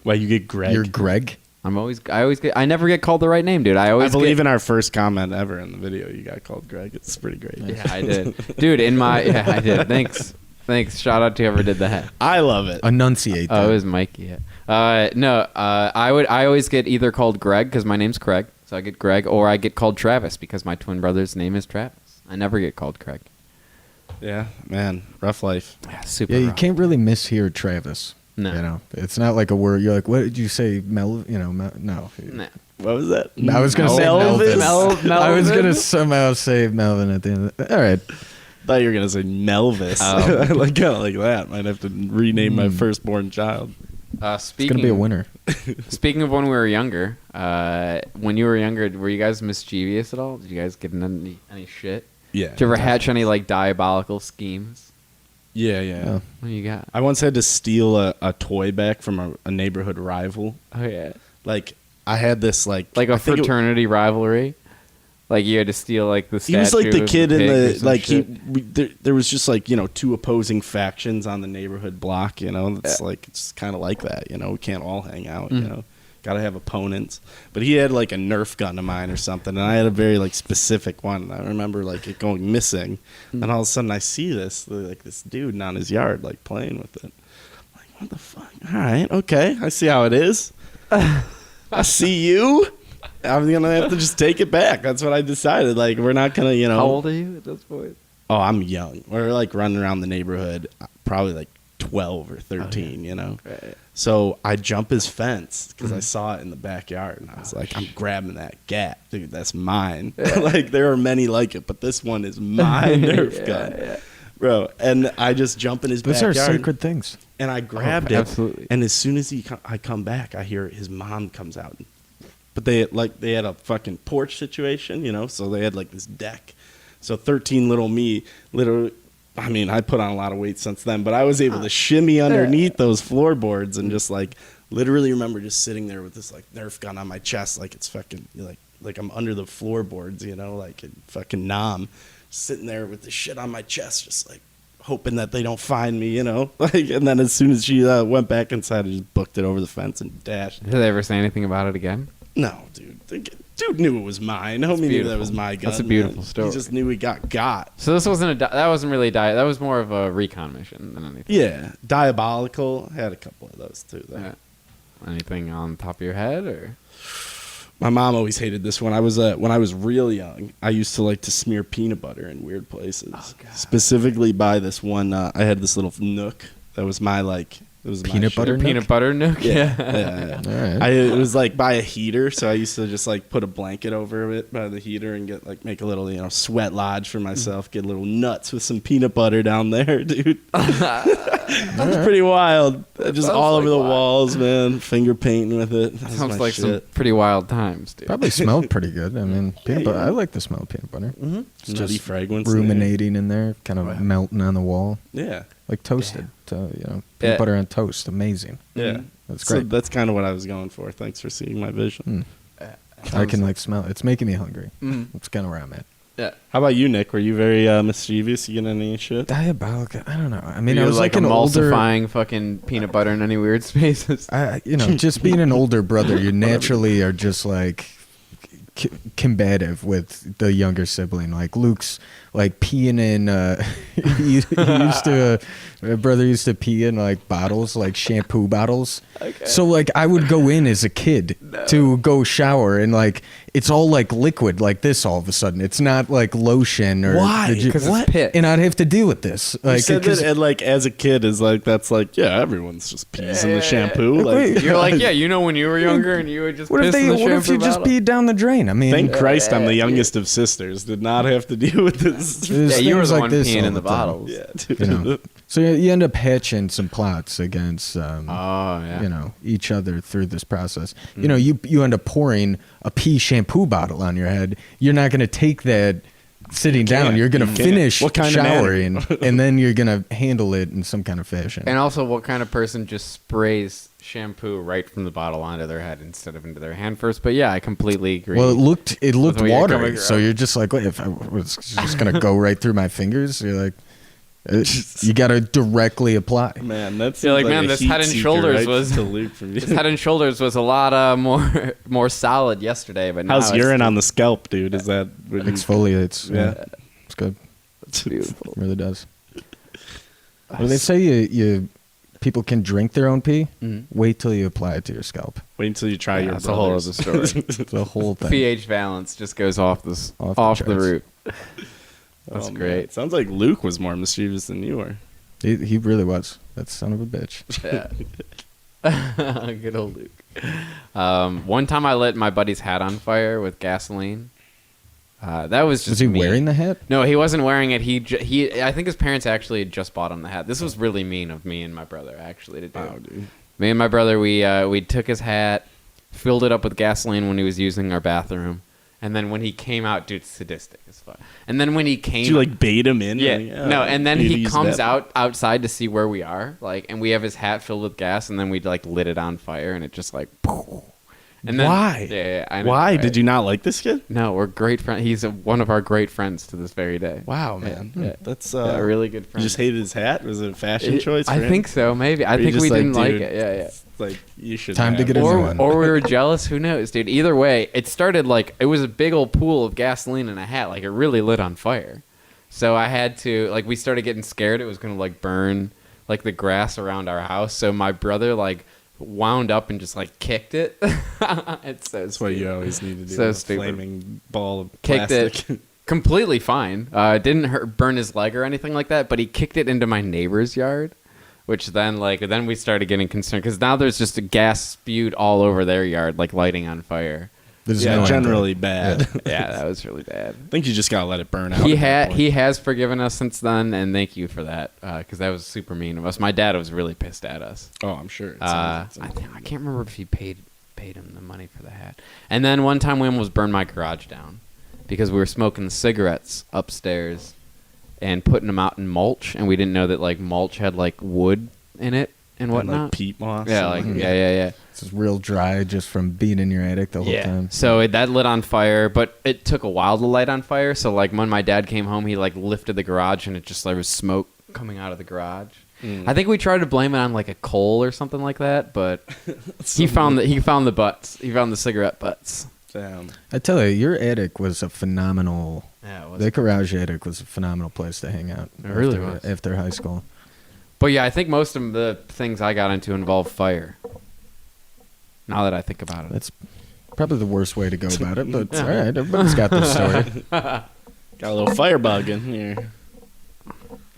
Why you get Greg? You're Greg. I never get called the right name, dude. I I always believe get, in our first comment ever in the video. You got called Greg. It's pretty great. Yeah, I did, dude. I did. Thanks. Shout out to whoever did that. I love it. Enunciate. Oh, it that. was Mikey. Yeah. I always get either called Greg because my name's Craig, so I get Greg, or I get called Travis because my twin brother's name is Travis. I never get called Craig. Yeah, man, rough life. Yeah, super. Yeah, you rough. can't really mishear Travis. No. You know, it's not like a word. You're like, what did you say? No. Nah. What was that? I was gonna say Melvin. Melvin. I was Melvin? gonna somehow say Melvin at the end. All right. Thought you were gonna say Melvis. Oh. I like kind of like that. Might have to rename my firstborn child. It's gonna be a winner. Speaking of when we were younger, when you were younger, were you guys mischievous at all? Did you guys get in any shit? Yeah. Did you ever hatch any like diabolical schemes? Yeah, yeah. Oh. What do you got? I once had to steal a toy back from a neighborhood rival. Oh yeah, Like I had this like a fraternity rivalry. Like you had to steal like the statue. He was like the of kid in pig or the some like shit. there was just like, you know, two opposing factions on the neighborhood block, you know. It's like it's kind of like that, you know. We can't all hang out, you know. Got to have opponents. But he had like a Nerf gun of mine or something, and I had a very like specific one. And I remember like it going missing, and all of a sudden I see this dude on his yard like playing with it. I'm like, what the fuck? All right, okay, I see how it is. I see you. I'm gonna have to just take it back. That's what I decided. Like we're not gonna, you know. How old are you at this point? Oh, I'm young. We're like running around the neighborhood, probably like 12 or 13, you know. Right. So I jump his fence because I saw it in the backyard, and I was like, I'm grabbing that gat, dude. That's mine. Like there are many like it, but this one is my Nerf gun, bro. And I just jump in his backyard. Those are sacred things. And I grabbed it. Absolutely. And as soon as I come back, I hear his mom comes out. But they had a fucking porch situation, you know, so they had like this deck. So 13 little me, literally, I mean, I put on a lot of weight since then, but I was able to shimmy underneath those floorboards and just like literally remember just sitting there with this like Nerf gun on my chest, like it's fucking like I'm under the floorboards, you know, like in fucking Nam, sitting there with the shit on my chest, just like hoping that they don't find me, you know. Like, and then as soon as she went back inside, I just booked it over the fence and dashed. Did they ever say anything about it again? No, dude. The dude knew it was mine. Homie knew that was my gun. That's a beautiful story. He just knew he got. So this wasn't that wasn't really that was more of a recon mission than anything. Yeah, diabolical. I had a couple of those too. Though. Yeah. Anything on top of your head or? My mom always hated this one. When I was real young, I used to like to smear peanut butter in weird places. Oh, God. Specifically by this one, I had this little nook that was my like. It was peanut butter nook? Peanut butter nook? Yeah. All right. It was like by a heater, so I used to just like put a blanket over it by the heater and get like make a little, you know, sweat lodge for myself, get a little nuts with some peanut butter down there, dude. That's pretty wild. Just all over the walls, man. Finger painting with it. That sounds like some pretty wild times, dude. Probably smelled pretty good. I mean, peanut butter. I like the smell of peanut butter. Mm-hmm. It's nutty just fragrance ruminating in there, kind of melting on the wall. Yeah. Like toasted, peanut butter on toast, amazing. Yeah, that's great. So that's kind of what I was going for. Thanks for seeing my vision. I can like smell it. It's making me hungry. That's kind of where I'm at. Yeah. How about you, Nick? Were you very mischievous? You get any shit? Diabolical. I don't know. I mean, I was like an older, emulsifying fucking peanut butter in any weird spaces. Just being an older brother, you naturally are just like combative with the younger sibling. Like Luke's like peeing in he used to my brother used to pee in like bottles, like shampoo bottles. Okay. So like I would go in as a kid to go shower, and like it's all like liquid like this all of a sudden. It's not like lotion or why? Because it's pit. And I'd have to deal with this. Like, you said that, and like as a kid is like that's like everyone's just pees in the shampoo. Like you're like when you were younger and you would just what piss in the shampoo what if you just peed down the drain? I mean, thank Christ I'm the youngest of sisters. Did not have to deal with this. You were the like one peeing in the bottles. Yeah, dude. So you end up hatching some plots against each other through this process. You end up pouring a pea shampoo bottle on your head. You're not going to take that sitting down. You're going to finish showering, and then you're going to handle it in some kind of fashion. And also, what kind of person just sprays shampoo right from the bottle onto their head instead of into their hand first? But yeah, I completely agree. Well, it looked watery, so you're just like, wait, if I was just going to go right through my fingers, you're like, you got to directly apply. Man, that's like this Head and Shoulders was this Head and Shoulders was a lot more solid yesterday. But now how's urine on the scalp, dude? Is that exfoliates? Yeah, it's good. It's beautiful. It really does. Well, they say you people can drink their own pee. Wait till you apply it to your scalp. Wait until you try your. That's a whole other story. The whole thing. pH balance just goes off the roof. That's great. Man. Sounds like Luke was more mischievous than you were. He really was. That son of a bitch. Yeah. Good old Luke. One time I lit my buddy's hat on fire with gasoline. That was just. Was he wearing the hat? No, he wasn't wearing it. He I think his parents actually had just bought him the hat. This was really mean of me and my brother actually to do. Wow, dude. Me and my brother, we took his hat, filled it up with gasoline when he was using our bathroom, And then when he came out, dude, sadistic as fuck. And then when he came, did you like bait him in? yeah, Like, no. And then he use comes that. outside to see where we are, like, and we have his hat filled with gas, and then we like lit it on fire, and it just like, and then, Why? Yeah, I know, Why right? did you not like this kid? No, we're great friends. He's one of our great friends to this very day. Wow, man, Yeah. that's A really good You friend. just hated his hat. Was it a fashion choice? For I him? think so. Maybe. I Or you think just we didn't like dude, it. Yeah, yeah. it's Like you should. Time to have get a this new Or, one. or we were jealous. Who knows, dude? Either way, it started like it was a big old pool of gasoline in a hat. Like it really lit on fire. So I had to like we started getting scared. It was gonna like burn like the grass around our house. So my brother like wound up and just like kicked it. It's so That's what you always need to do. So with a stupid. Flaming ball of kicked plastic. it completely fine. Didn't burn his leg or anything like that. But he kicked it into my neighbor's yard. Which then we started getting concerned because now there's just a gas spewed all over their yard, like lighting on fire. There's Yeah, no generally bad. Yeah, that was really bad. I think you just gotta let it burn out. He at that had point. he has forgiven us since then, and thank you for that because that was super mean of us. My dad was really pissed at us. Oh, I'm sure. I can't remember if he paid him the money for the hat. And then one time we almost burned my garage down because we were smoking cigarettes upstairs and putting them out in mulch, and we didn't know that like mulch had like wood in it and whatnot. like peat moss. Yeah, and, like yeah. It's just real dry just from being in your attic the whole time. So that lit on fire, but it took a while to light on fire. So like when my dad came home, he like lifted the garage and it just there was smoke coming out of the garage. I think we tried to blame it on like a coal or something like that, but he found the butts. He found the cigarette butts. Damn. I tell you, your attic was a phenomenal. Yeah, it was. The garage attic was a phenomenal place to hang out. It really was. After high school. But yeah, I think most of the things I got into involve fire. Now that I think about it. That's probably the worst way to go about it, but Yeah. all right. Everybody's got their story. Got a little firebug in here.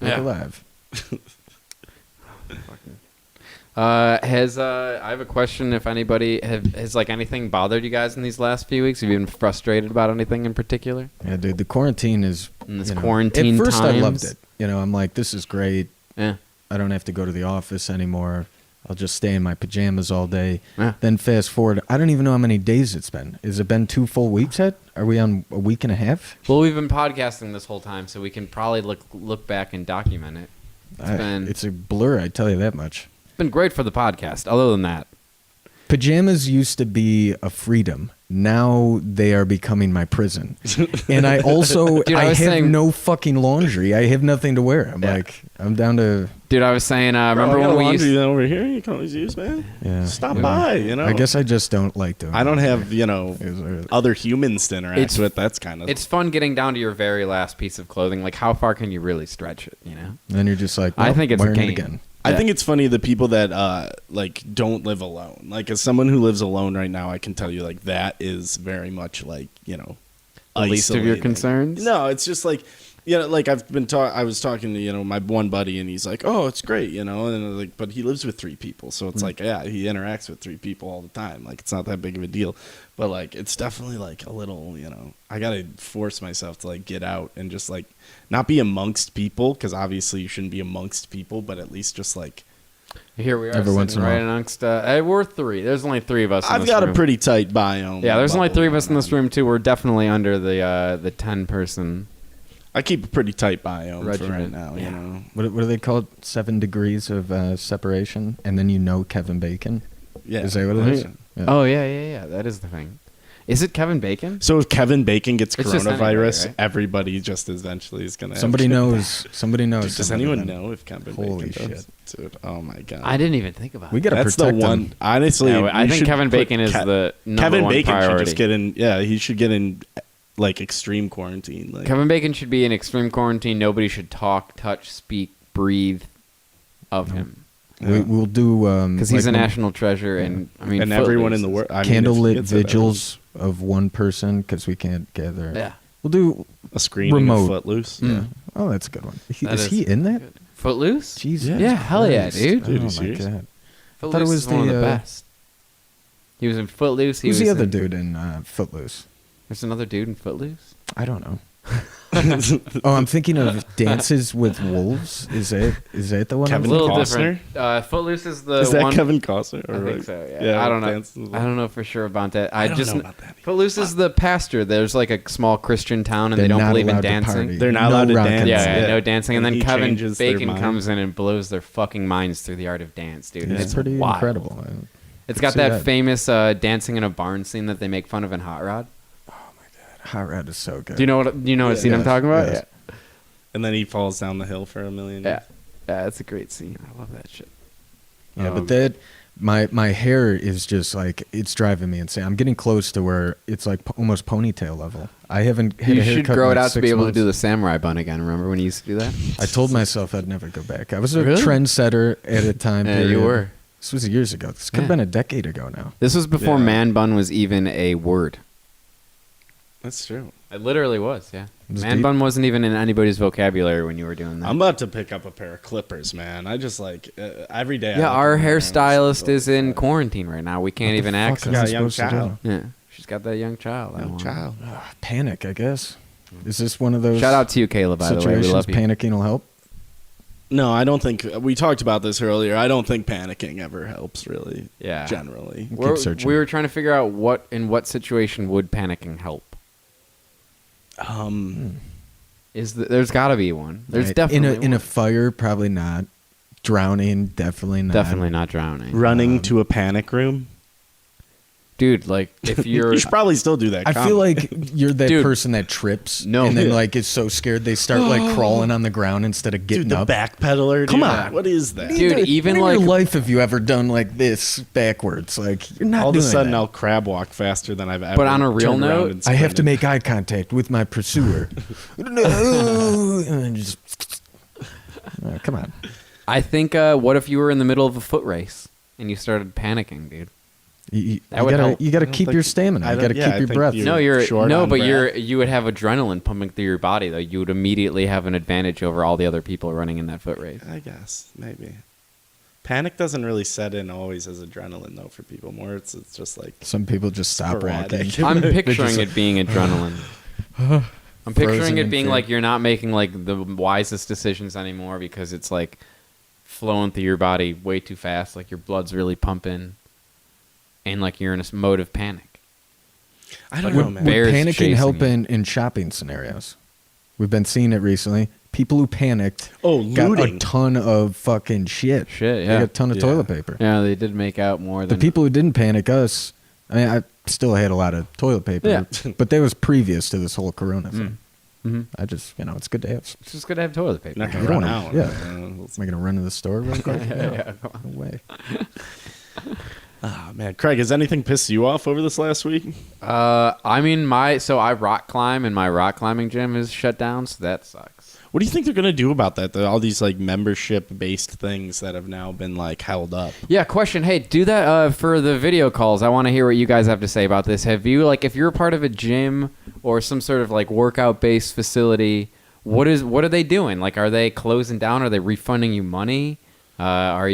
Look alive. I have a question. If anybody has like anything bothered you guys in these last few weeks? Have you been frustrated about anything in particular? Yeah, dude, the quarantine is... In this you know, quarantine at first I loved times? it. You know, I'm like, this is great. Yeah. I don't have to go to the office anymore. I'll just stay in my pajamas all day. Yeah. Then fast forward, I don't even know how many days it's been. Has it been 2 full weeks yet? Are we on a week and a half? Well, we've been podcasting this whole time, so we can probably look back and document it. It's a blur, I tell you that much. It's been great for the podcast. Other than that, Pajamas used to be a freedom. Now they are becoming my prison. And I also, Dude, I was have saying- no fucking laundry. I have nothing to wear. I'm down to... dude, I was saying, remember Bro, I got when we laundry used? over here? You can always use, man. Yeah. Stop you know. by. You know. I guess I just don't like doing I don't it. have other humans to interact It's- with. That's kind of. It's fun getting down to your very last piece of clothing. Like, how far can you really stretch it? You know? Then you're just like, I well, think it's a wearing game. it again. I think it's funny the people that like don't live alone. Like as someone who lives alone right now, I can tell you like that is very much like The least of your isolating. concerns? No, it's just like like I was talking to my one buddy and he's like, oh, it's great, and like, but he lives with 3 people, so it's like he interacts with 3 people all the time. Like it's not that big of a deal, but like it's definitely like a little, I gotta force myself to like get out and just like not be amongst people because obviously you shouldn't be amongst people, but at least just like. Here we are, Every once sitting in a right while. amongst. We're 3. There's only 3 of us. In I've this got room. a pretty tight biome. Yeah, there's only 3 of us in bubble this room too. We're definitely under the 10-person. I keep a pretty tight biome for right Regiment. now. Yeah. What do they call it? 7 degrees of separation, and then Kevin Bacon. Yeah. Is that what it is? Right. Yeah. Oh yeah. That is the thing. Is it Kevin Bacon? So if Kevin Bacon gets It's just coronavirus, anybody, right? everybody just eventually is gonna. Somebody knows. Somebody knows. Does somebody anyone then. know if Kevin Holy Bacon does? shit. Dude? Oh my god. I didn't even think about We it. gotta That's the protect one. them. Honestly, Yeah, I we think should Kevin put Bacon is the number Kevin one Bacon priority. should just get in. Yeah, he should get in like extreme quarantine. Like, Kevin Bacon should be in extreme quarantine. Nobody should talk, touch, speak, breathe of him We'll do because he's a like national treasure, and I mean, and everyone in the Footloose world. candlelit vigils of one person because we can't gather. Yeah. We'll do. a screening remote. of Footloose. Mm. Yeah. Oh, that's a good one. That Is he in that? Footloose? Jesus. Yeah, hell yeah, Christ. dude. Dude, Oh you my serious? god. Footloose thought it was is one of the, the best. He was in Footloose. Who's the other in, dude in Footloose? There's another dude in Footloose. I don't know. Oh, I'm thinking of Dances with Wolves. Is that the one? Kevin A little Costner? different. Footloose is the Is that one. Kevin Costner? I Or think like- so. Yeah. I don't know. I don't know for sure about that. I don't know about that. Footloose is the pastor. There's like a small Christian town, and They're they don't not believe in allowed to dancing. party. They're not No allowed to rock dance. and Yeah, roll. no dancing, and then he Kevin changes their Bacon mind. comes in and blows their fucking minds through the art of dance, dude. It's It's pretty wild. incredible. It's got see that that. famous dancing in a barn scene that they make fun of in Hot Rod. Hot Rod is so good. Do you know what scene I'm talking about? Yes. And then he falls down the hill for a million Yeah. years. Yeah, it's a great scene. I love that shit. Yeah, but that my hair is just like it's driving me insane. I'm getting close to where it's like almost ponytail level. I haven't had You a should haircut grow in it like out to be 6 able to months. do the samurai bun again. Remember when you used to do that? I told myself I'd never go back. I was a Really? trendsetter at a time. Yeah, you period. were. This was years ago. This could have Yeah. been a decade ago now. This was before Yeah. man bun was even a word. That's true. It literally was, yeah. It was Man deep. bun wasn't even in anybody's vocabulary when you were doing that. I'm about to pick up a pair of clippers, man. I just like every day. I Yeah, look our at my hair, hairstylist I'm is in like, quarantine right now. We can't What the even fuck access. is got I a young supposed to child. do? Yeah, she's got that young child. I Young want. child. Panic, I guess. Is this one of those Shout out to you, Kayla. By the way, we situations? love you. Panicking will help. No, I don't think we talked about this earlier. I don't think panicking ever helps, really. Yeah. Generally. Keep searching. We were trying to figure out in what situation would panicking help. There's got to be one. There's Right. definitely in a one. fire, probably not. Drowning, definitely not. Definitely not drowning, running to a panic room. dude. Like if you're You should probably still do that. I feel like you're that Dude. person that trips. No. and then Yeah. like is so scared they start like crawling on the ground instead of getting dude, the up. backpedaler. Come dude. on. What is that? Dude, even when like- in your life have you ever done like this backwards? Like you're not All of a doing sudden, that. I'll crab walk faster than I've ever. But on a real turned around note, and I have to sprinted. make eye contact with my pursuer. No, and then just come on. I think what if you were in the middle of a foot race and you started panicking, dude? That would help. You gotta I keep don't your think- stamina. I You don't- gotta yeah, keep I your think breath. you're- No, short on breath. you would have adrenaline pumping through your body though. You would immediately have an advantage over all the other people running in that foot race. I guess maybe. Panic doesn't really set in always as adrenaline though for people. More, it's just like Some people just stop sporadic. walking. I'm They picturing just it being adrenaline. I'm picturing Frozen it in being fear. like you're not making like the wisest decisions anymore because it's like flowing through your body way too fast. Like your blood's really pumping, and like you're in a mode of panic. I don't Would know, man. bear- Would Bears panicking chasing help you. in shopping scenarios? We've been seeing it recently. People who panicked Oh, got a looting. ton of fucking shit. Shit, They yeah. got a ton of Yeah. toilet paper. Yeah, they did make out more The than people who didn't panic us, I mean, I still had a lot of toilet paper, Yeah. but that was previous to this whole Corona thing. Mhm. I just, it's good to have. It's just good to have toilet paper. Not I gonna don't run know. out. Yeah. Uh, Am I gonna run to the store real quick? Yeah, come on. No way. Ah, man, Craig, has anything pissed you off over this last week? I mean, I rock climb and my rock climbing gym is shut down, so that sucks. What do you think they're gonna do about that? All these like membership-based things that have now been like held up. Yeah, question. Hey, do that for the video calls. I want to hear what you guys have to say about this. Have you, like, if you're a part of a gym or some sort of like workout-based facility, what are they doing? Like, are they closing down? Are they refunding you money? Are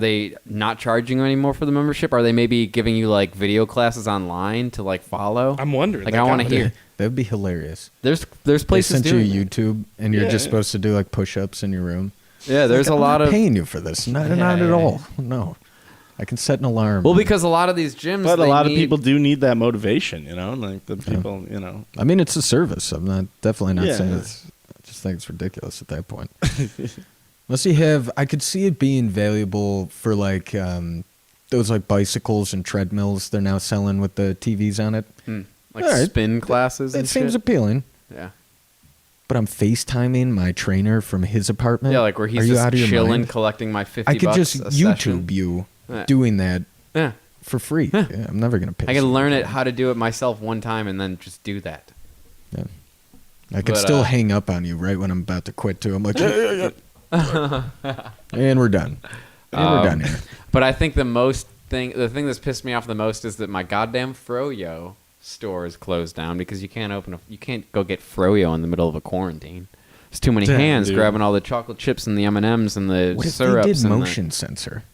they not charging you anymore for the membership? Are they maybe giving you like video classes online to like follow? I'm wondering. Like, I want to hear. That'd be hilarious. There's They places sent doing you it. YouTube, and you're Yeah, just yeah. supposed to do like push-ups in your room. Yeah, there's a I'm lot not of. paying you for this. Not at all. No, I can set an alarm. Well, because a lot of these gyms, But a they lot of need- people do need that motivation, you know. Like the people, you know. I mean, it's a service. I'm not definitely not Yeah. saying it's. I just think it's ridiculous at that point. Unless you have, I could see it being valuable for like those like bicycles and treadmills they're now selling with the TVs on it. like All right. spin classes. That and seems shit. appealing. Yeah. But I'm FaceTiming my trainer from his apartment. Yeah, like where Are he's you just out of your chilling, mind? collecting my 50 I could bucks just a YouTube session. you Yeah. doing that Yeah. for free. Yeah, I'm never gonna pay. I can someone learn for it that. how to do it myself one time and then just do that. Yeah. I could But, still hang up on you right when I'm about to quit too. I'm like, yeah. And we're done. And we're done here. But I think the thing that's pissed me off the most is that my goddamn Froyo store is closed down because you can't go get Froyo in the middle of a quarantine. There's too many Damn, hands dude. grabbing all the chocolate chips and the M&Ms and the What if syrups. they did and motion sensor?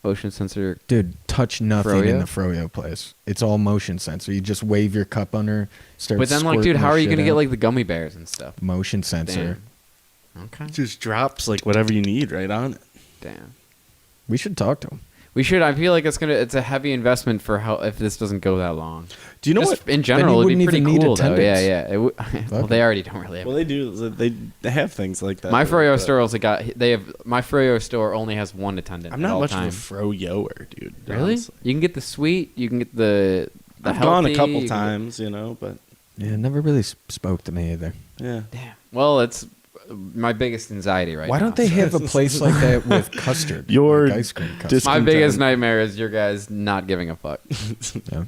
Motion sensor. Dude, touch nothing in Froyo? the Froyo place. It's all motion sensor. You just wave your cup under, start But then, like, squirting dude, how the are you shit gonna get out. like the gummy bears and stuff? Motion sensor. Damn. Okay. Just drops like whatever you need right on it. Damn. We should talk to him. We should. I feel like it's a heavy investment for how if this doesn't go that long. Do you know Just what? in general, you it'd be wouldn't pretty even need cool though. Yeah, attendance. yeah. Well, they already don't really have. Well, they do. They have things like that. my Froyo but store also got. They have my Froyo store only has one attendant. I'm at not all much time. of a Froyoer, dude. Really? honestly. You can get the sweet. You can get the. I've healthy, gone a you couple can times, but Yeah, it never really spoke to me either. yeah. get- Damn. Well, it's my biggest anxiety right now. Why don't they have a place like that with custard? Your like ice cream custard. dis- My biggest discontent. nightmare is your guys not giving a fuck. Yeah.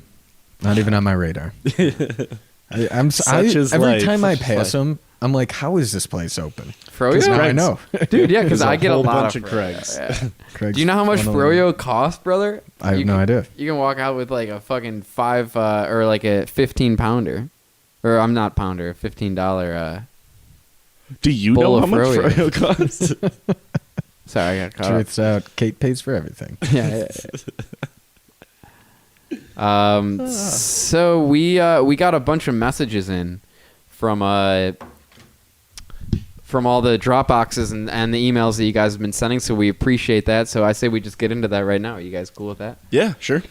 Not even on my radar. Such is every life. time I Such is pass them, I'm like, how is this place open? Froyo? Now I Craig's. know. Dude, yeah, because There's I get a whole lot bunch of of Froyo, Craig's. yeah. Craig's Do you know how much funneling- Froyo costs, brother? I have You no can- idea. You can walk out with like a fucking 5 or like a 15 pounder. Or I'm not pounder, a $15 Do you Bowl know of how much Froyo. Froyo costs? sorry, I got caught up. Truth's out. Kate pays for everything. Yeah. So we got a bunch of messages in from all the Dropboxes and the emails that you guys have been sending, so we appreciate that. So I say we just get into that right now. Are you guys cool with that? Yeah, sure.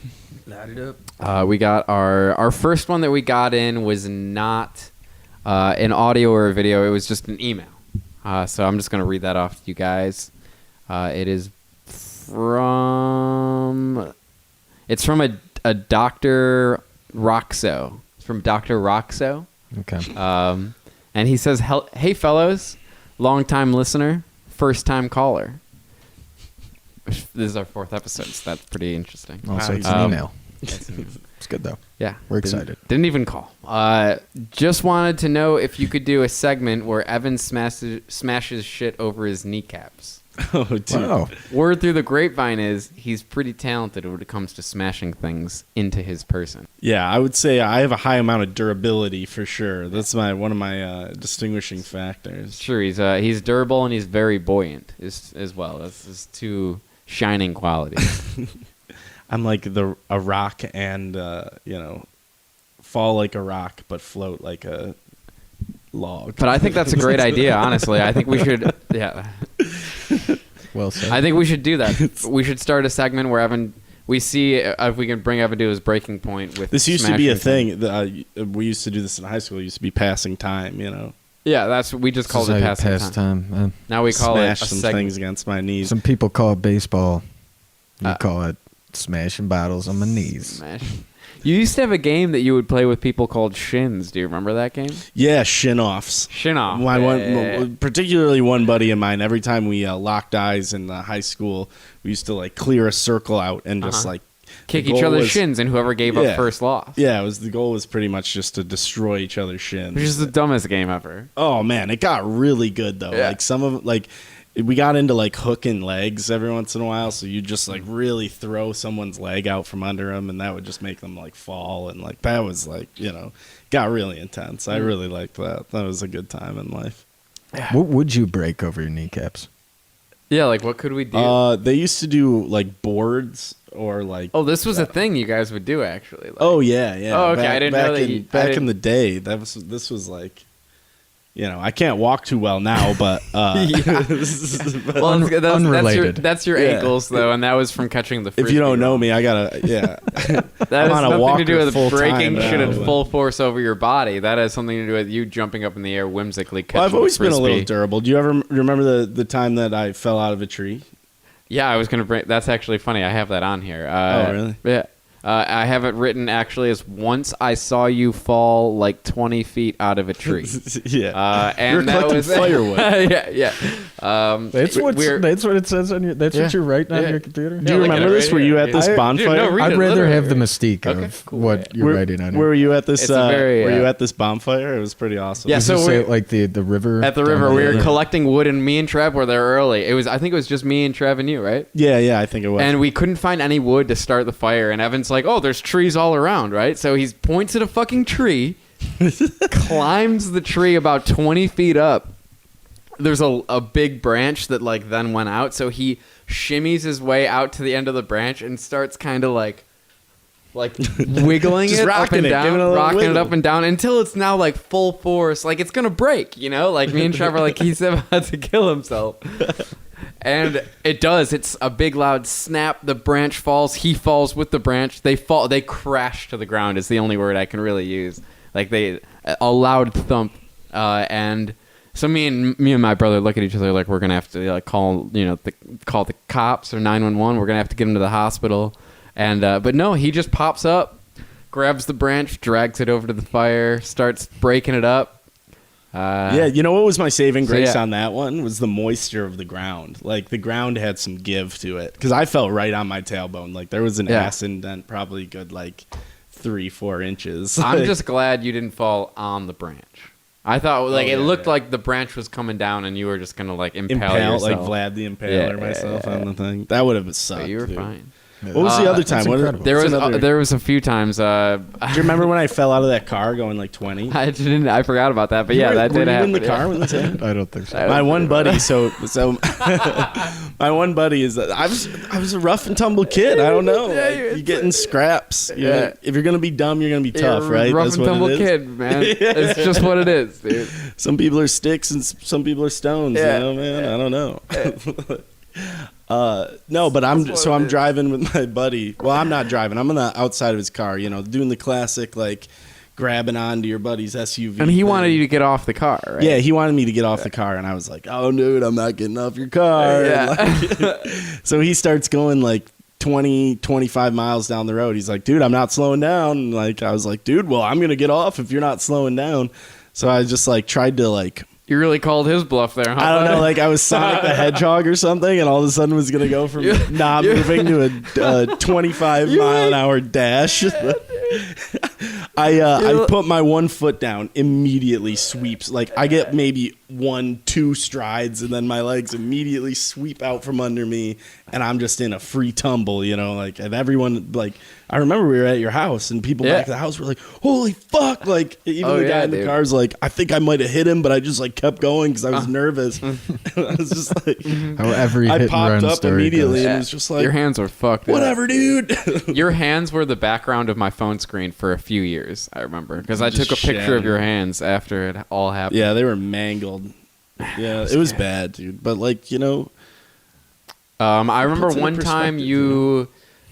Light it up. We got our first one that we got in was not an audio or a video. It was just an email. So I'm just going to read that off to you guys. It is from... It's from a Dr. Roxo. It's from Dr. Roxo. Okay. And he says, "Hey, fellows, long-time listener, first-time caller." This is our 4th episode, so that's pretty interesting. Also, it's Um, an email. It's good, though. Yeah. We're Didn't- excited. Didn't even call. Just wanted to know if you could do a segment where Evan smashes shit over his kneecaps. Oh, dude. Wow. Word through the grapevine is he's pretty talented when it comes to smashing things into his person. Yeah, I would say I have a high amount of durability for sure. That's one of my distinguishing factors. Sure, he's durable and he's very buoyant as well. That's his 2 shining qualities. I'm like a rock and fall like a rock but float like a log. But I think that's a great idea, honestly. I think we should, yeah. Well said. I think we should do that. We should start a segment where Evan, we see if we can bring Evan to his breaking point with This used to be a smashing thing. We used to do this in high school. It used to be passing time, Yeah, that's we just called it passing time. man. Now we call Smash it a some segment. things against my knees. Some people call it baseball. You Uh, call it smashing bottles on my knees. Smash. You used to have a game that you would play with people called shins. Do you remember that game? Yeah, shin-offs. Shin off. Particularly one buddy of mine, every time we locked eyes in high school, we used to like clear a circle out and just like kick the each goal other's was- shins, and whoever gave up Yeah. first lost. Yeah, the goal was pretty much just to destroy each other's shins. Which is the dumbest game ever. Oh man, it got really good though. Yeah. Like some of we got into like hooking legs every once in a while, so you just like really throw someone's leg out from under them, and that would just make them like fall, and like that was like got really intense. I really liked that. That was a good time in life. What would you break over your kneecaps? Yeah, like what could we do? They used to do like boards or like. Oh, this was a thing you guys would do actually. Like, Oh yeah. Oh, okay, I didn't know that you- I back didn't- in the day, this was like. I can't walk too well now, but well, Unrelated. That's your Yeah. ankles though, and that was from catching the. if you don't know wrong. me, I gotta That I'm has on a nothing to do walker with full breaking time shit now, at but- full force over your body. That has something to do with you jumping up in the air whimsically catching Well, I've always the been a little frisbee. durable. Do you ever remember the time that I fell out of a tree? Yeah, I was gonna bring. That's actually funny. I have that on here. Oh, really? Yeah. I have it written actually as once I saw you fall like 20 feet out of a tree. Yeah. And You're that collecting was firewood. yeah. That's what it says on your. That's Yeah. what you're writing on Yeah. your computer. Do you look at remember it this? right Were you here. at this I- bonfire? Dude, no, read I'd it, rather literally. have the mystique Okay, of cool, what yeah. you're writing on. Where were you at this? It's a very, were you uh, at this bonfire? It was pretty awesome. Yeah, Does so it say, we're- like the river. At the down river, we there? were collecting wood, and me and Trev were there early. I think it was just me and Trev and you, right? yeah, I think it was. And we couldn't find any wood to start the fire. And Evan's like, "Oh, there's trees all around, right?" So he points at a fucking tree, climbs the tree about 20 feet up. There's a big branch that like then went out, so he shimmies his way out to the end of the branch and starts kind of like wiggling Just it up rocking and it, down, giving it a little rocking it wiggle. up and down until it's now like full force, like it's gonna break, you know? Like me and Trevor, like he's about to kill himself. And it does. It's a big loud snap. The branch falls. He falls with the branch. They fall. They crash to the ground is the only word I can really use. Like a loud thump. And so me and my brother look at each other like we're gonna have to like call the cops or 911. We're gonna have to get him to the hospital. And but no, he just pops up, grabs the branch, drags it over to the fire, starts breaking it up. Yeah, you know what was my saving grace yeah. on that one was the moisture of the ground. Like the ground had some give to it because I felt right on my tailbone. Like there was an ass indent, probably good like 3-4 inches. I'm just glad you didn't fall on the branch. I thought it looked like the branch was coming down and you were just gonna like impale yourself. like Vlad the Impaler myself on the thing. That would have sucked. But you were dude. fine. What was the other time? There was a few times. Do you remember when I fell out of that car going like 20? I forgot about that, but that did happen. Were you in the car when this happened? I don't think so. My one buddy. So my one buddy is. I was a rough and tumble kid. I don't know. You get in scraps. Yeah. If you're gonna be dumb, you're gonna be tough, right? Rough and tumble kid, man. It's just what it is, dude. Some people are sticks and some people are stones. Yeah. You know, man. I don't know. No, but I'm driving with my buddy. Well, I'm not driving. I'm on the outside of his car, doing the classic like grabbing onto your buddy's SUV. And he wanted you to get off the car, right? Yeah, he wanted me to get off the car, and I was like, "Oh, dude, I'm not getting off your car." Yeah. So he starts going like 20, 25 miles down the road. He's like, "Dude, I'm not slowing down." And like I was like, "Dude, well, I'm gonna get off if you're not slowing down." So I just like tried to like. You really called his bluff there, huh? I don't know, like I was Sonic the Hedgehog or something, and all of a sudden was going to go from not moving to a 25 mile an hour dash. I put my one foot down, immediately sweeps. Like I get maybe 1-2 strides, and then my legs immediately sweep out from under me, and I'm just in a free tumble, like, and everyone, like, I remember we were at your house, and people back at the house were like, "Holy fuck!" Like, even the guy in the car's like, "I think I might have hit him, but I just like kept going because I was nervous." I was just like, how every hit I popped and run up story immediately, goes. and it was just like, your hands were fucked. Whatever, dude. Your hands were the background of my phone screen for a few years. I remember because I took a picture of your hands after it all happened. Yeah, they were mangled. Yeah, it was bad, dude. But like, I remember one time you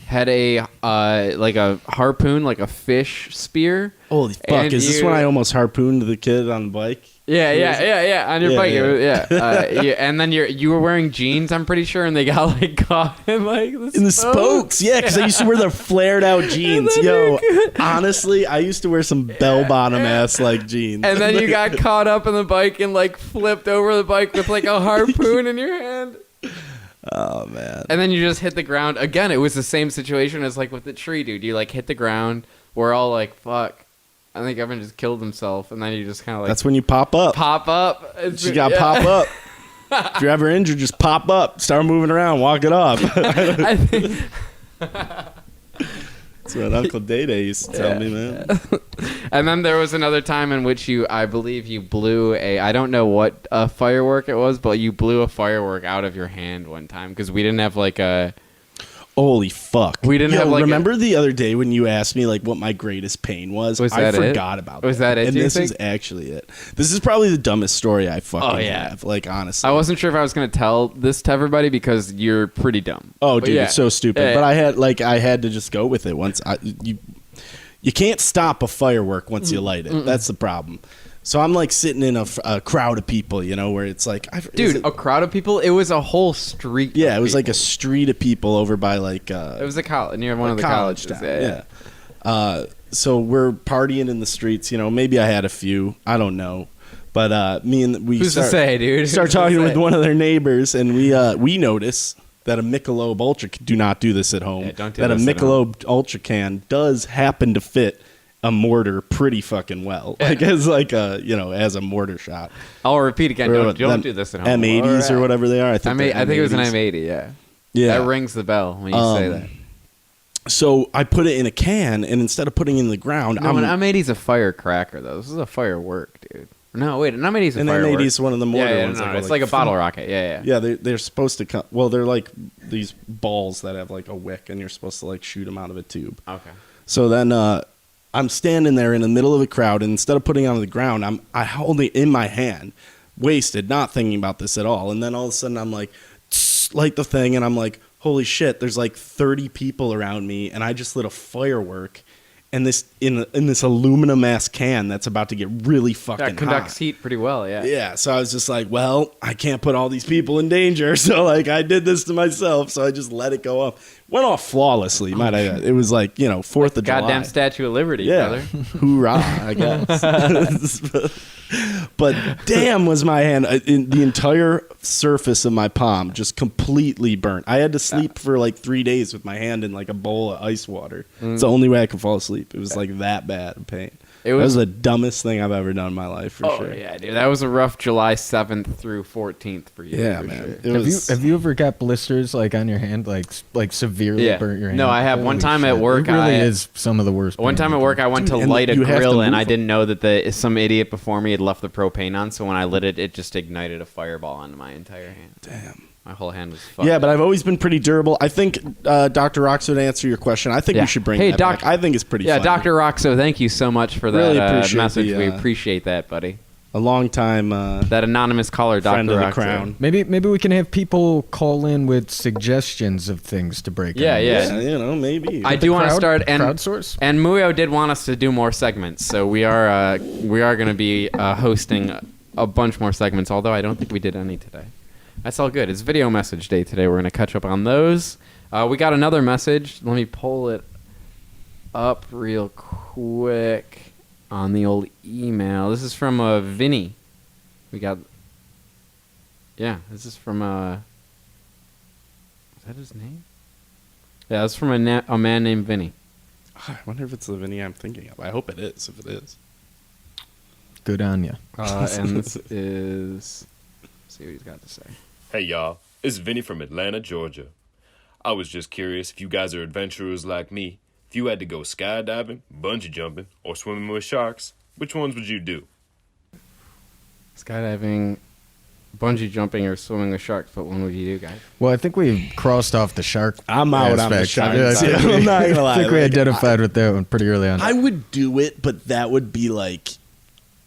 had a like a harpoon, like a fish spear. Holy fuck! Is this when I almost harpooned the kid on the bike? Yeah. On your bike, yeah. And then you were wearing jeans, I'm pretty sure, and they got like caught in like the spokes. Yeah, because I used to wear the flared out jeans. Yo, honestly, I used to wear some bell bottom ass like jeans. And then you got caught up in the bike and like flipped over the bike with like a harpoon in your hand. Oh man! And then you just hit the ground again. It was the same situation as like with the tree, dude. You like hit the ground. We're all like, "Fuck." I think everyone just killed himself, and then you just kind of like... That's when you pop up. Pop up. You got to pop up. If you're ever injured, just pop up. Start moving around. Walk it off. I think... That's what Uncle Day used to tell me, man. And then there was another time in which I believe you blew I don't know what firework it was, but you blew a firework out of your hand one time, because we didn't have like a... Holy fuck. We didn't have like remember the other day when you asked me like what my greatest pain was? I forgot about that. Was that it? And this is actually it. This is probably the dummest story I fucking have. Like, honestly. I wasn't sure if I was going to tell this to everybody because you're pretty dumb. Oh, dude, it's so stupid. Yeah. But I had to just go with it once. You can't stop a firework once you light it. That's the problem. So I'm like sitting in a crowd of people, where it's like... a crowd of people? It was a whole street. Yeah, it was like a street of people over by like... it was a college, near one of the colleges. Yeah. So we're partying in the streets, maybe I had a few. I don't know. But Who's to say, dude? Start talking with one of their neighbors, and we notice that a Michelob Ultra... Do not do this at home. Yeah, don't do that this a Michelob Ultra can does happen to fit a mortar pretty fucking well, like as like a as a mortar shot. I'll repeat again. Don't do this at home. M80s or whatever they are. I think it was an M80. Yeah. That rings the bell when you say that. So I put it in a can, and instead of putting it in the ground, an M80's a firecracker though. This is a firework, dude. We're No, wait, an M80's a An firework. M80's one of the mortar ones. No, it's like a bottle rocket. Yeah. Yeah, they're supposed to come. Well, they're like these balls that have like a wick, and you're supposed to like shoot them out of a tube. Okay. So then I'm standing there in the middle of the crowd, and instead of putting it on the ground, I hold it in my hand, wasted, not thinking about this at all. And then all of a sudden, I'm like, light the thing, and I'm like, holy shit! There's like 30 people around me, and I just lit a firework. And this in this aluminum ass can that's about to get really fucking hot. That conducts heat pretty well, yeah. Yeah, so I was just like, well, I can't put all these people in danger, so like I did this to myself, so I just let it go off. Went off flawlessly, might I add. It was like, 4th of July. Goddamn Statue of Liberty, brother. Hoorah, I guess. But damn, was my hand, the entire surface of my palm just completely burnt. I had to sleep for like 3 days with my hand in like a bowl of ice water. It's the only way I could fall asleep. It was like that bad of pain. That was the dumbest thing I've ever done in my life, for sure. Oh, yeah, dude. That was a rough July 7th through 14th for you. Yeah, for man. Sure. Have you ever got blisters like on your hand, like severely burnt your hand? No, I have. One time at work, it really is some of the worst. One time at work, I went to light a you have to grill, and move I didn't know that some idiot before me had left the propane on. So when I lit it, it just ignited a fireball onto my entire hand. Damn. My whole hand was fucked. Yeah, but I've always been pretty durable. I think Dr. Roxo, to answer your question, I think we should bring that back. I think it's pretty fun. Yeah, Dr. Roxo, thank you so much for that Really message. We appreciate that, buddy. A long time that anonymous caller, Dr. friend of the Roxo. crown. Maybe we can have people call in with suggestions of things to break. Yeah. Yeah, maybe. I do want to start crowdsource. And Muoio did want us to do more segments, so we are going to be hosting a bunch more segments. Although I don't think we did any today. That's all good. It's video message day today. We're going to catch up on those. We got another message. Let me pull it up real quick on the old email. This is from Vinny. This is from is that his name? Yeah, it's from a man named Vinny. I wonder if it's the Vinny I'm thinking of. I hope it is, if it is. Good on you. And this is... Let's see what he's got to say. Hey y'all, it's Vinny from Atlanta, Georgia. I was just curious if you guys are adventurers like me. If you had to go skydiving, bungee jumping, or swimming with sharks, which ones would you do? Skydiving, bungee jumping, or swimming with sharks. What one would you do, guys? Well, I think we crossed off the shark. I'm out on the aspect. shark. I'm not gonna lie. I think we identified with that one pretty early on. I would do it, but that would be like...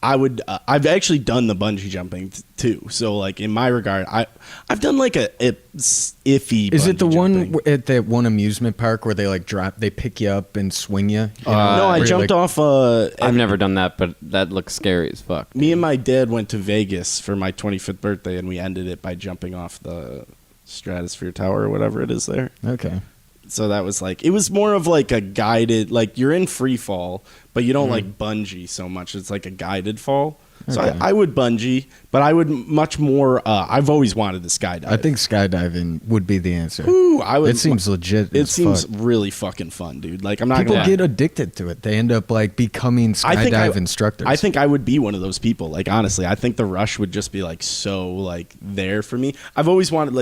I've actually done the bungee jumping too. So like in my regard, I've done like a iffy. Is it the jumping. one at that one amusement park where they like they pick you up and swing you? No, I jumped off. I've never done that, but that looks scary as fuck. Me and my dad went to Vegas for my 25th birthday, and we ended it by jumping off the Stratosphere Tower or whatever it is there. Okay. So that was like, it was more of like a guided, like you're in free fall, but you don't like bungee so much. It's like a guided fall. So Okay. I would bungee, but I would much more, I've always wanted to skydive. I think skydiving would be the answer. Ooh, It seems legit. It as seems fuck. really fucking fun, dude. Like I'm not People gonna get addicted to it. They end up like becoming skydive instructors. I think I would be one of those people. Like honestly, I think the rush would just be like so like there for me. I've always said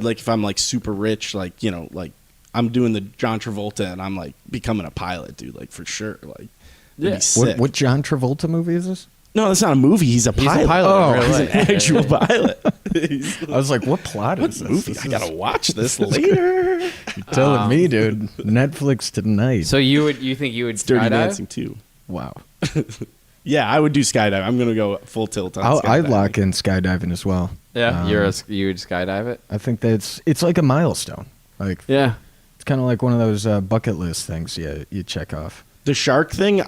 like if I'm like super rich, like like I'm doing the John Travolta and I'm like becoming a pilot, dude. Like for sure, like it'd be sick. What John Travolta movie is this? No, that's not a movie. He's a pilot. He's a pilot. Oh, He's an actual pilot. I was like, what plot What is this? movie? This I is- gotta watch this later. You're telling me, dude. Netflix tonight. So you think you would It's Dirty skydive? Dancing too. Wow. Yeah, I would do skydive. I'm gonna go full tilt on skydiving. I'd lock in skydiving as well. Yeah, you would skydive it. I think it's like a milestone. Like Yeah. it's kind of like one of those bucket list things you check off. The shark thing,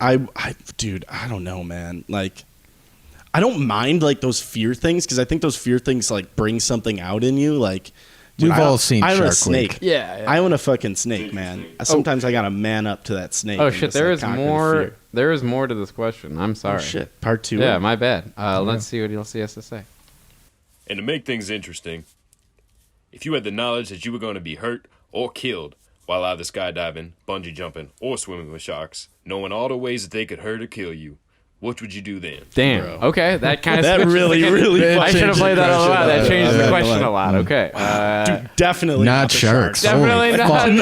dude, I don't know, man. Like, I don't mind like those fear things because I think those fear things like bring something out in you. Like, dude, We've all seen I own a Shark snake. Week. Yeah. I own a fucking snake, man. Sometimes I gotta man up to that snake. Oh and shit! just, There like, is conquer the more. fear. There is more to this question. I'm sorry. Oh shit! Part 2. Yeah, my bad. Let's see what he has to say. And to make things interesting, if you had the knowledge that you were going to be hurt or killed while either skydiving, bungee jumping, or swimming with sharks, knowing all the ways that they could hurt or kill you, What would you do then? Damn. Bro. Okay, that kind of That really I should have played that a lot. That changed the question a lot. Okay. Dude, definitely Not the sharks. Definitely Holy not. fuck,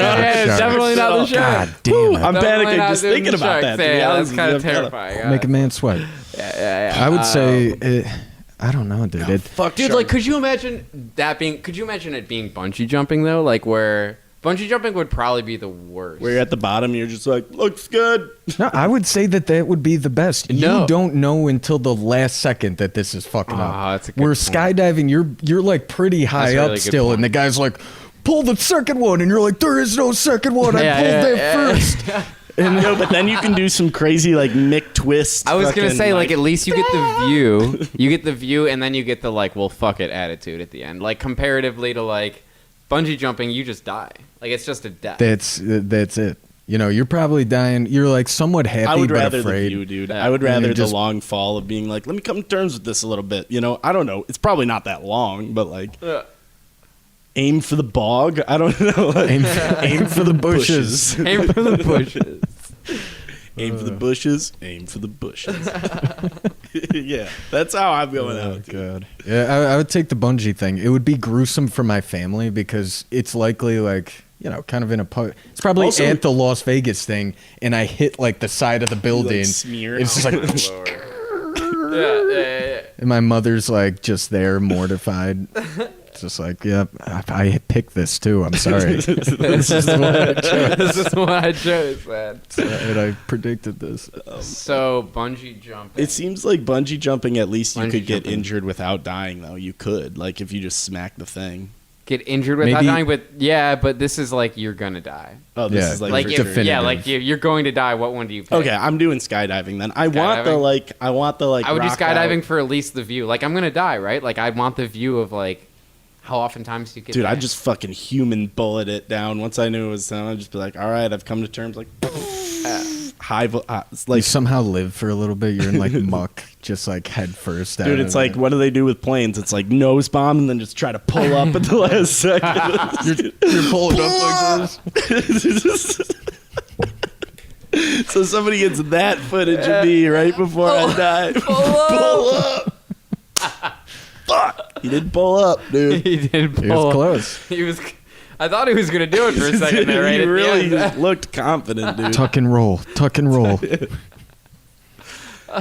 Definitely not the shark. God damn it. I'm Definitely panicking not just doing thinking the about shark that. thing. Yeah, That's kind of terrifying. Make a man sweat. Yeah. I would say, I don't know, dude. Fuck Dude, shark. like, could you imagine it being bungee jumping though? Like, where bungee jumping would probably be the worst. Where you're at the bottom, you're just like, looks good. No, I would say that would be the best. No. You don't know until the last second that this is fucking up. That's a good Where point. skydiving, you're like pretty high That's a up really good still, point. and the guy's like, pull the second one, and you're like, there is no second one. I pulled that first. Yo, but then you can do some crazy like Mick twist. I was gonna fucking, say, like, at least you get the view. You get the view, and then you get the, like, well, fuck it attitude at the end. Like, comparatively to, like, bungee jumping, you just die. Like, it's just a death. That's it. You know, you're probably dying. You're like somewhat happy, I would but rather afraid. the view, dude. Yeah. I would And rather you're the just- long fall of being like, let me come to terms with this a little bit. You know, I don't know. It's probably not that long, but like, aim for the bog. I don't know. Like, Aim for the bushes. Aim for the bushes. Aim for the bushes. Aim for the bushes. Yeah, that's how I'm going Oh out. Dude. god. Yeah, I would take the bungee thing. It would be gruesome for my family because it's likely like, you know, kind of in a it's probably Also- at the Las Vegas thing, and I hit like the side of the building. smear. It's just like, Yeah. and my mother's like just there, mortified. It's just like, yep, I picked this too. I'm sorry. This is what I chose. This is what I chose, man. And I predicted this. So, bungee jumping. It seems like bungee jumping, at least you Bungee could get jumping. injured without dying, though. You could. Like, if you just smack the thing. Get injured without Maybe- dying, but this is like you're gonna die. Oh, this Yeah, is like, Like, for if, sure. definitive. yeah, like you're going to die. What one do you pick? Okay, I'm doing skydiving then. I want the Skydiving? like. I I would do rock skydiving out. for at least the view. Like, I'm gonna die, right? Like, I want the view of like how oftentimes you get. Dude, there. I just fucking human bullet it down. Once I knew it was done, I'd just be like, all right, I've come to terms. Like, it's You like, somehow live for a little bit. You're in like muck, just like head first. dude, it's like, what do they do with planes? It's like nose bomb and then just try to pull up at the last second. you're pulling up like this. So somebody gets that footage of me right before I die. Pull up. Fuck. He didn't pull up, dude. he did pull. He was close. He was. I thought he was gonna do it for a second there, right? He at the really end. looked confident, dude. Tuck and roll. Tuck and roll.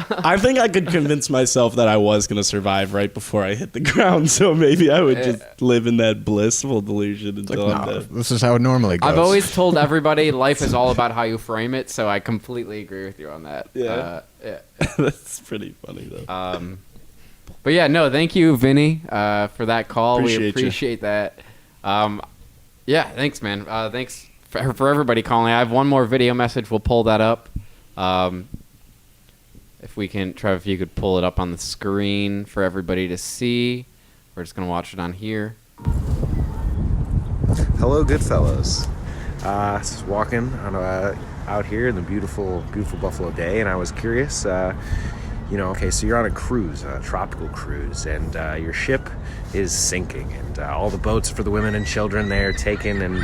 I think I could convince myself that I was going to survive right before I hit the ground, so maybe I would just live in that blissful delusion until I'm No, dead. this is how it normally goes. I've always told everybody life is all about how you frame it, so I completely agree with you on that. Yeah. Yeah. That's pretty funny, though. But yeah, no, thank you, Vinny, for that call. Appreciate We you. appreciate that. Yeah, thanks, man. Thanks for everybody calling. I have one more video message. We'll pull that up. If we can, Trev, if you could pull it up on the screen for everybody to see. We're just going to watch it on here. Hello, GoodFellows. Just walking on out here in the beautiful Buffalo day, and I was curious. Okay, so you're on a cruise, a tropical cruise, and your ship is sinking, and all the boats for the women and children they are taken, and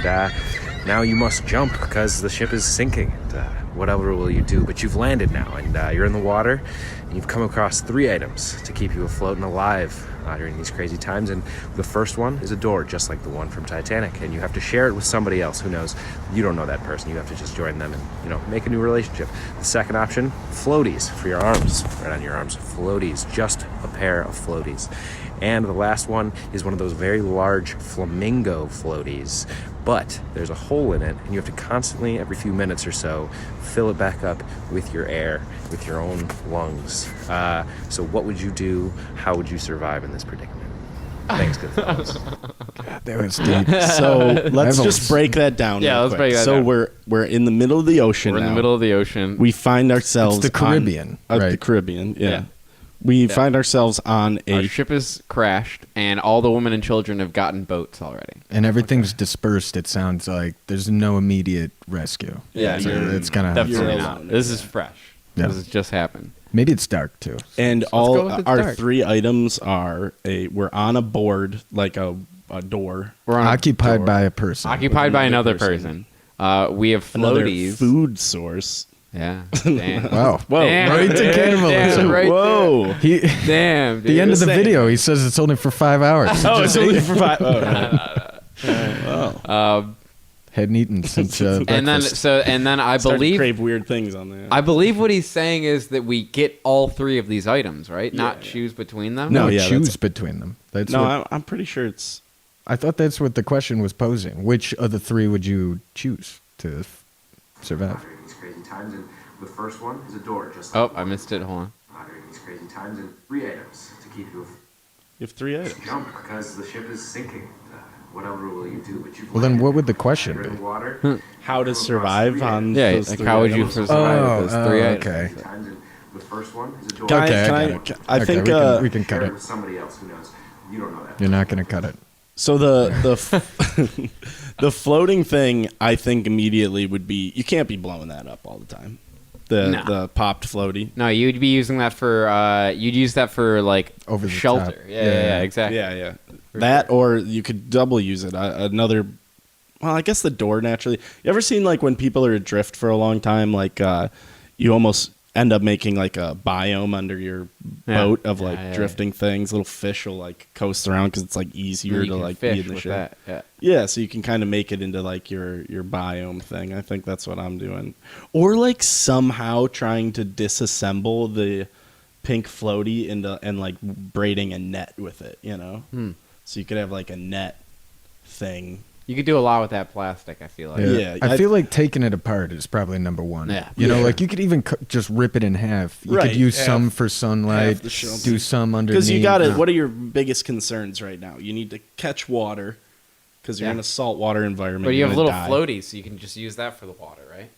now you must jump because the ship is sinking. And whatever will you do? But you've landed now, and you're in the water, and you've come across 3 items to keep you afloat and alive during these crazy times. And the first one is a door, just like the one from Titanic, and you have to share it with somebody else. Who knows? You don't know that person. You have to just join them and make a new relationship. The second option, floaties for your arms, right on your arms. Floaties, just a pair of floaties. And the last one is one of those very large flamingo floaties, but there's a hole in it, and you have to constantly, every few minutes or so, fill it back up with your air, with your own lungs. So what would you do? How would you survive in this predicament? Thanks, GoodFellows. That was deep. So let's I've just break that down. Yeah, real let's quick. break that so down. we're in the middle of the ocean. We're in the now. middle of the ocean. We find ourselves It's the Caribbean, on, right? The Caribbean, yeah. Yeah. We find ourselves on Our a ship is crashed, and all the women and children have gotten boats already. And everything's dispersed, it sounds like. There's no immediate rescue. Yeah, So you're- it's kind of Definitely You're not. alone. This is fresh. Yeah. This has just happened. Maybe it's dark too. and go all with the our dark. 3 items are we're on a board, like a door. We're on a Occupied door. by a person. Occupied by another another person. We have Another floaties. food source. Yeah. Damn. Wow. Whoa. Damn. Right to Damn, cannibalism. right Whoa. there. He, Damn, dude. the end of the Insane. video, he says it's only for 5 hours. Oh, it's only for 5. Oh, Hadn't eaten since and then breakfast. I Started to believe crave weird things on that. I believe what he's saying is that we get all 3 of these items, right? Yeah, Not yeah. choose between them. No, yeah, choose that's- between them. That's No, what, I'm pretty sure it's. I thought that's what the question was posing. Which of the 3 would you choose to survive? Moderating these crazy times, and the first one is a door, just Oh, like I missed it. Hold on. moderating these crazy times, and 3 items to keep you You have 3 items. jump because the ship is sinking. Whatever will you do? But you've Well, then landed. what would the question You're in be? the water. How to survive on Yeah, those like 3 how would you items? survive with those 3 items? okay. Times, and the first one is a door. Can I- Okay, can I I- got it. I Okay, think, we can cut Share it it. with somebody else. Who knows? You don't know that. You're not going to cut it. So the floating thing, I think immediately would be you can't be blowing that up all the time. No. The popped floaty. No, you'd be using that for you'd use that for like Over the shelter. top. Yeah, exactly. Yeah. That or you could double use it. Another. Well, I guess the door naturally. You ever seen like when people are adrift for a long time, like you almost end up making like a biome under your boat of like drifting things. Little fish will like coast around because it's like easier to like be in the ship. that. Yeah. Yeah, so you can kind of make it into like your biome thing. I think that's what I'm doing. Or like somehow trying to disassemble the pink floaty into and like braiding a net with it, you know? So you could have like a net thing. You could do a lot with that plastic, I feel like. Yeah, I feel like taking it apart is probably number 1. Yeah. You know, Yeah. like you could even just rip it in half. You Right, could use half- some for sunlight, half the shell. do some underneath. Because you got it. What are your biggest concerns right now? You need to catch water because you're Yeah. in a saltwater environment. But you you're have gonna little die. floaties, so you can just use that for the water, right?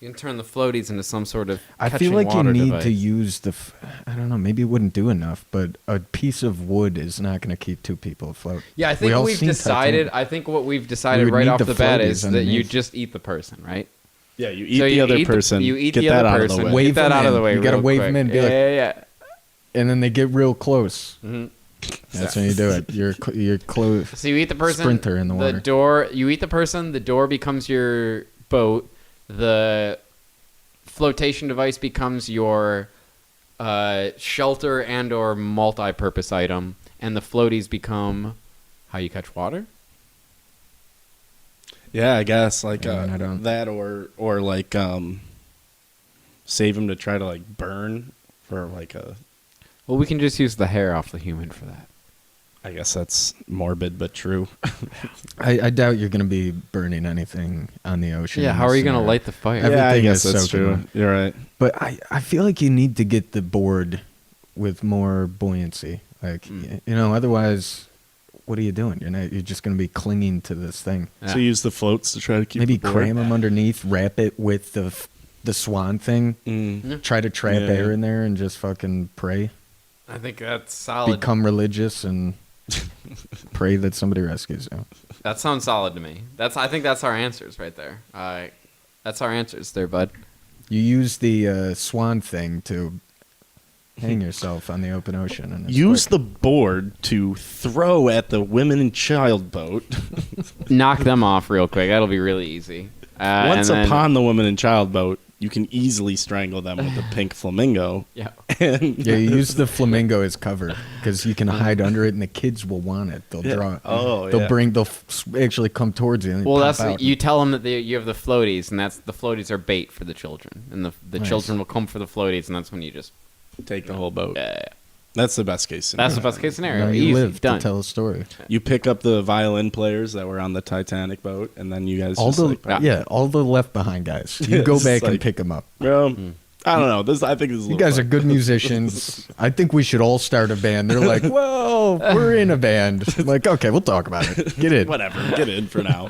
You can turn the floaties into some sort of I catching feel like you water need device. to use I don't know, maybe it wouldn't do enough, but a piece of wood is not going to keep 2 people afloat. Yeah, I think We all we've seen decided. Titanic. I think what we've We decided would right need off the the bat floaties is that you underneath. just eat the person, right? Yeah, you eat So the you other eat person. you eat Get the that other out person. of the way. Wave Get that them out of in. the way. You gotta real wave quick. them in, be Yeah, like- yeah. And then they get real close. Mm-hmm. That's when you do it. You're close. So you eat the person. Sprinter in the water. door. You eat the person. The door becomes your boat. The flotation device becomes your shelter and/or multi-purpose item, and the floaties become how you catch water. Yeah, I guess like Yeah, I don't- that or like save him to try to like burn for like a. Well, we can just use the hair off the human for that. I guess that's morbid but true. I doubt you're going to be burning anything on the ocean. Yeah, in how this are you going to scenario. light the fire? Every- yeah, I Everything guess is that's soaking true. wet. You're right. But I feel like you need to get the board with more buoyancy. Like, you know, otherwise, what are you doing? You're just going to be clinging to this thing. Yeah. So use the floats to try to keep Maybe the board. cram them underneath, wrap it with the swan thing, try to trap Yeah. air in there and just fucking pray. I think that's solid. Become religious and pray that somebody rescues you. That sounds solid to me. I think that's our answers right there. That's our answers there, bud. You use the swan thing to hang yourself on the open ocean. And it's Use quick. the board to throw at the women and child boat. Knock them off real quick. That'll be really easy. Once and then- upon the woman and child boat, you can easily strangle them with the pink flamingo. Yeah. And Yeah, you use the flamingo as cover because you can hide under it, and the kids will want it. They'll Yeah. draw. Oh, they'll yeah. They'll actually come towards you. And Well, pop that's out. you tell them that you have the floaties, and the floaties are bait for the children, and the Nice. children will come for the floaties, and that's when you just take the whole boat. yeah. That's the best case scenario. That's the best case scenario. Now you Easy, live done. to tell a story. You pick up the violin players that were on the Titanic boat, and then you guys All just the like, all the left behind guys. You go It's back like- and pick them up. Well, I don't know. I think this is a You little guys are fun. good musicians. I think we should all start a band. They're like, well, we're in a band. I'm like, okay, we'll talk about it. Get in. Whatever. Get in for now.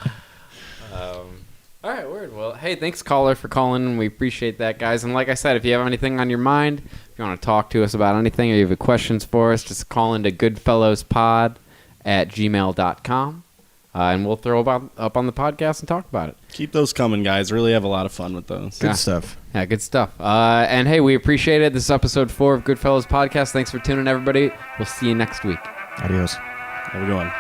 All right, word. Well, hey, thanks, caller, for calling. We appreciate that, guys. And like I said, if you have anything on your mind, if you want to talk to us about anything or you have questions for us, just call into goodfellowspod@gmail.com, and we'll throw up on the podcast and talk about it. Keep those coming, guys. Really have a lot of fun with those. Good Yeah. stuff. Yeah, good stuff. And hey, we appreciate it. This is episode 4 of Goodfellows Podcast. Thanks for tuning in, everybody. We'll see you next week. Adios. Have a good one.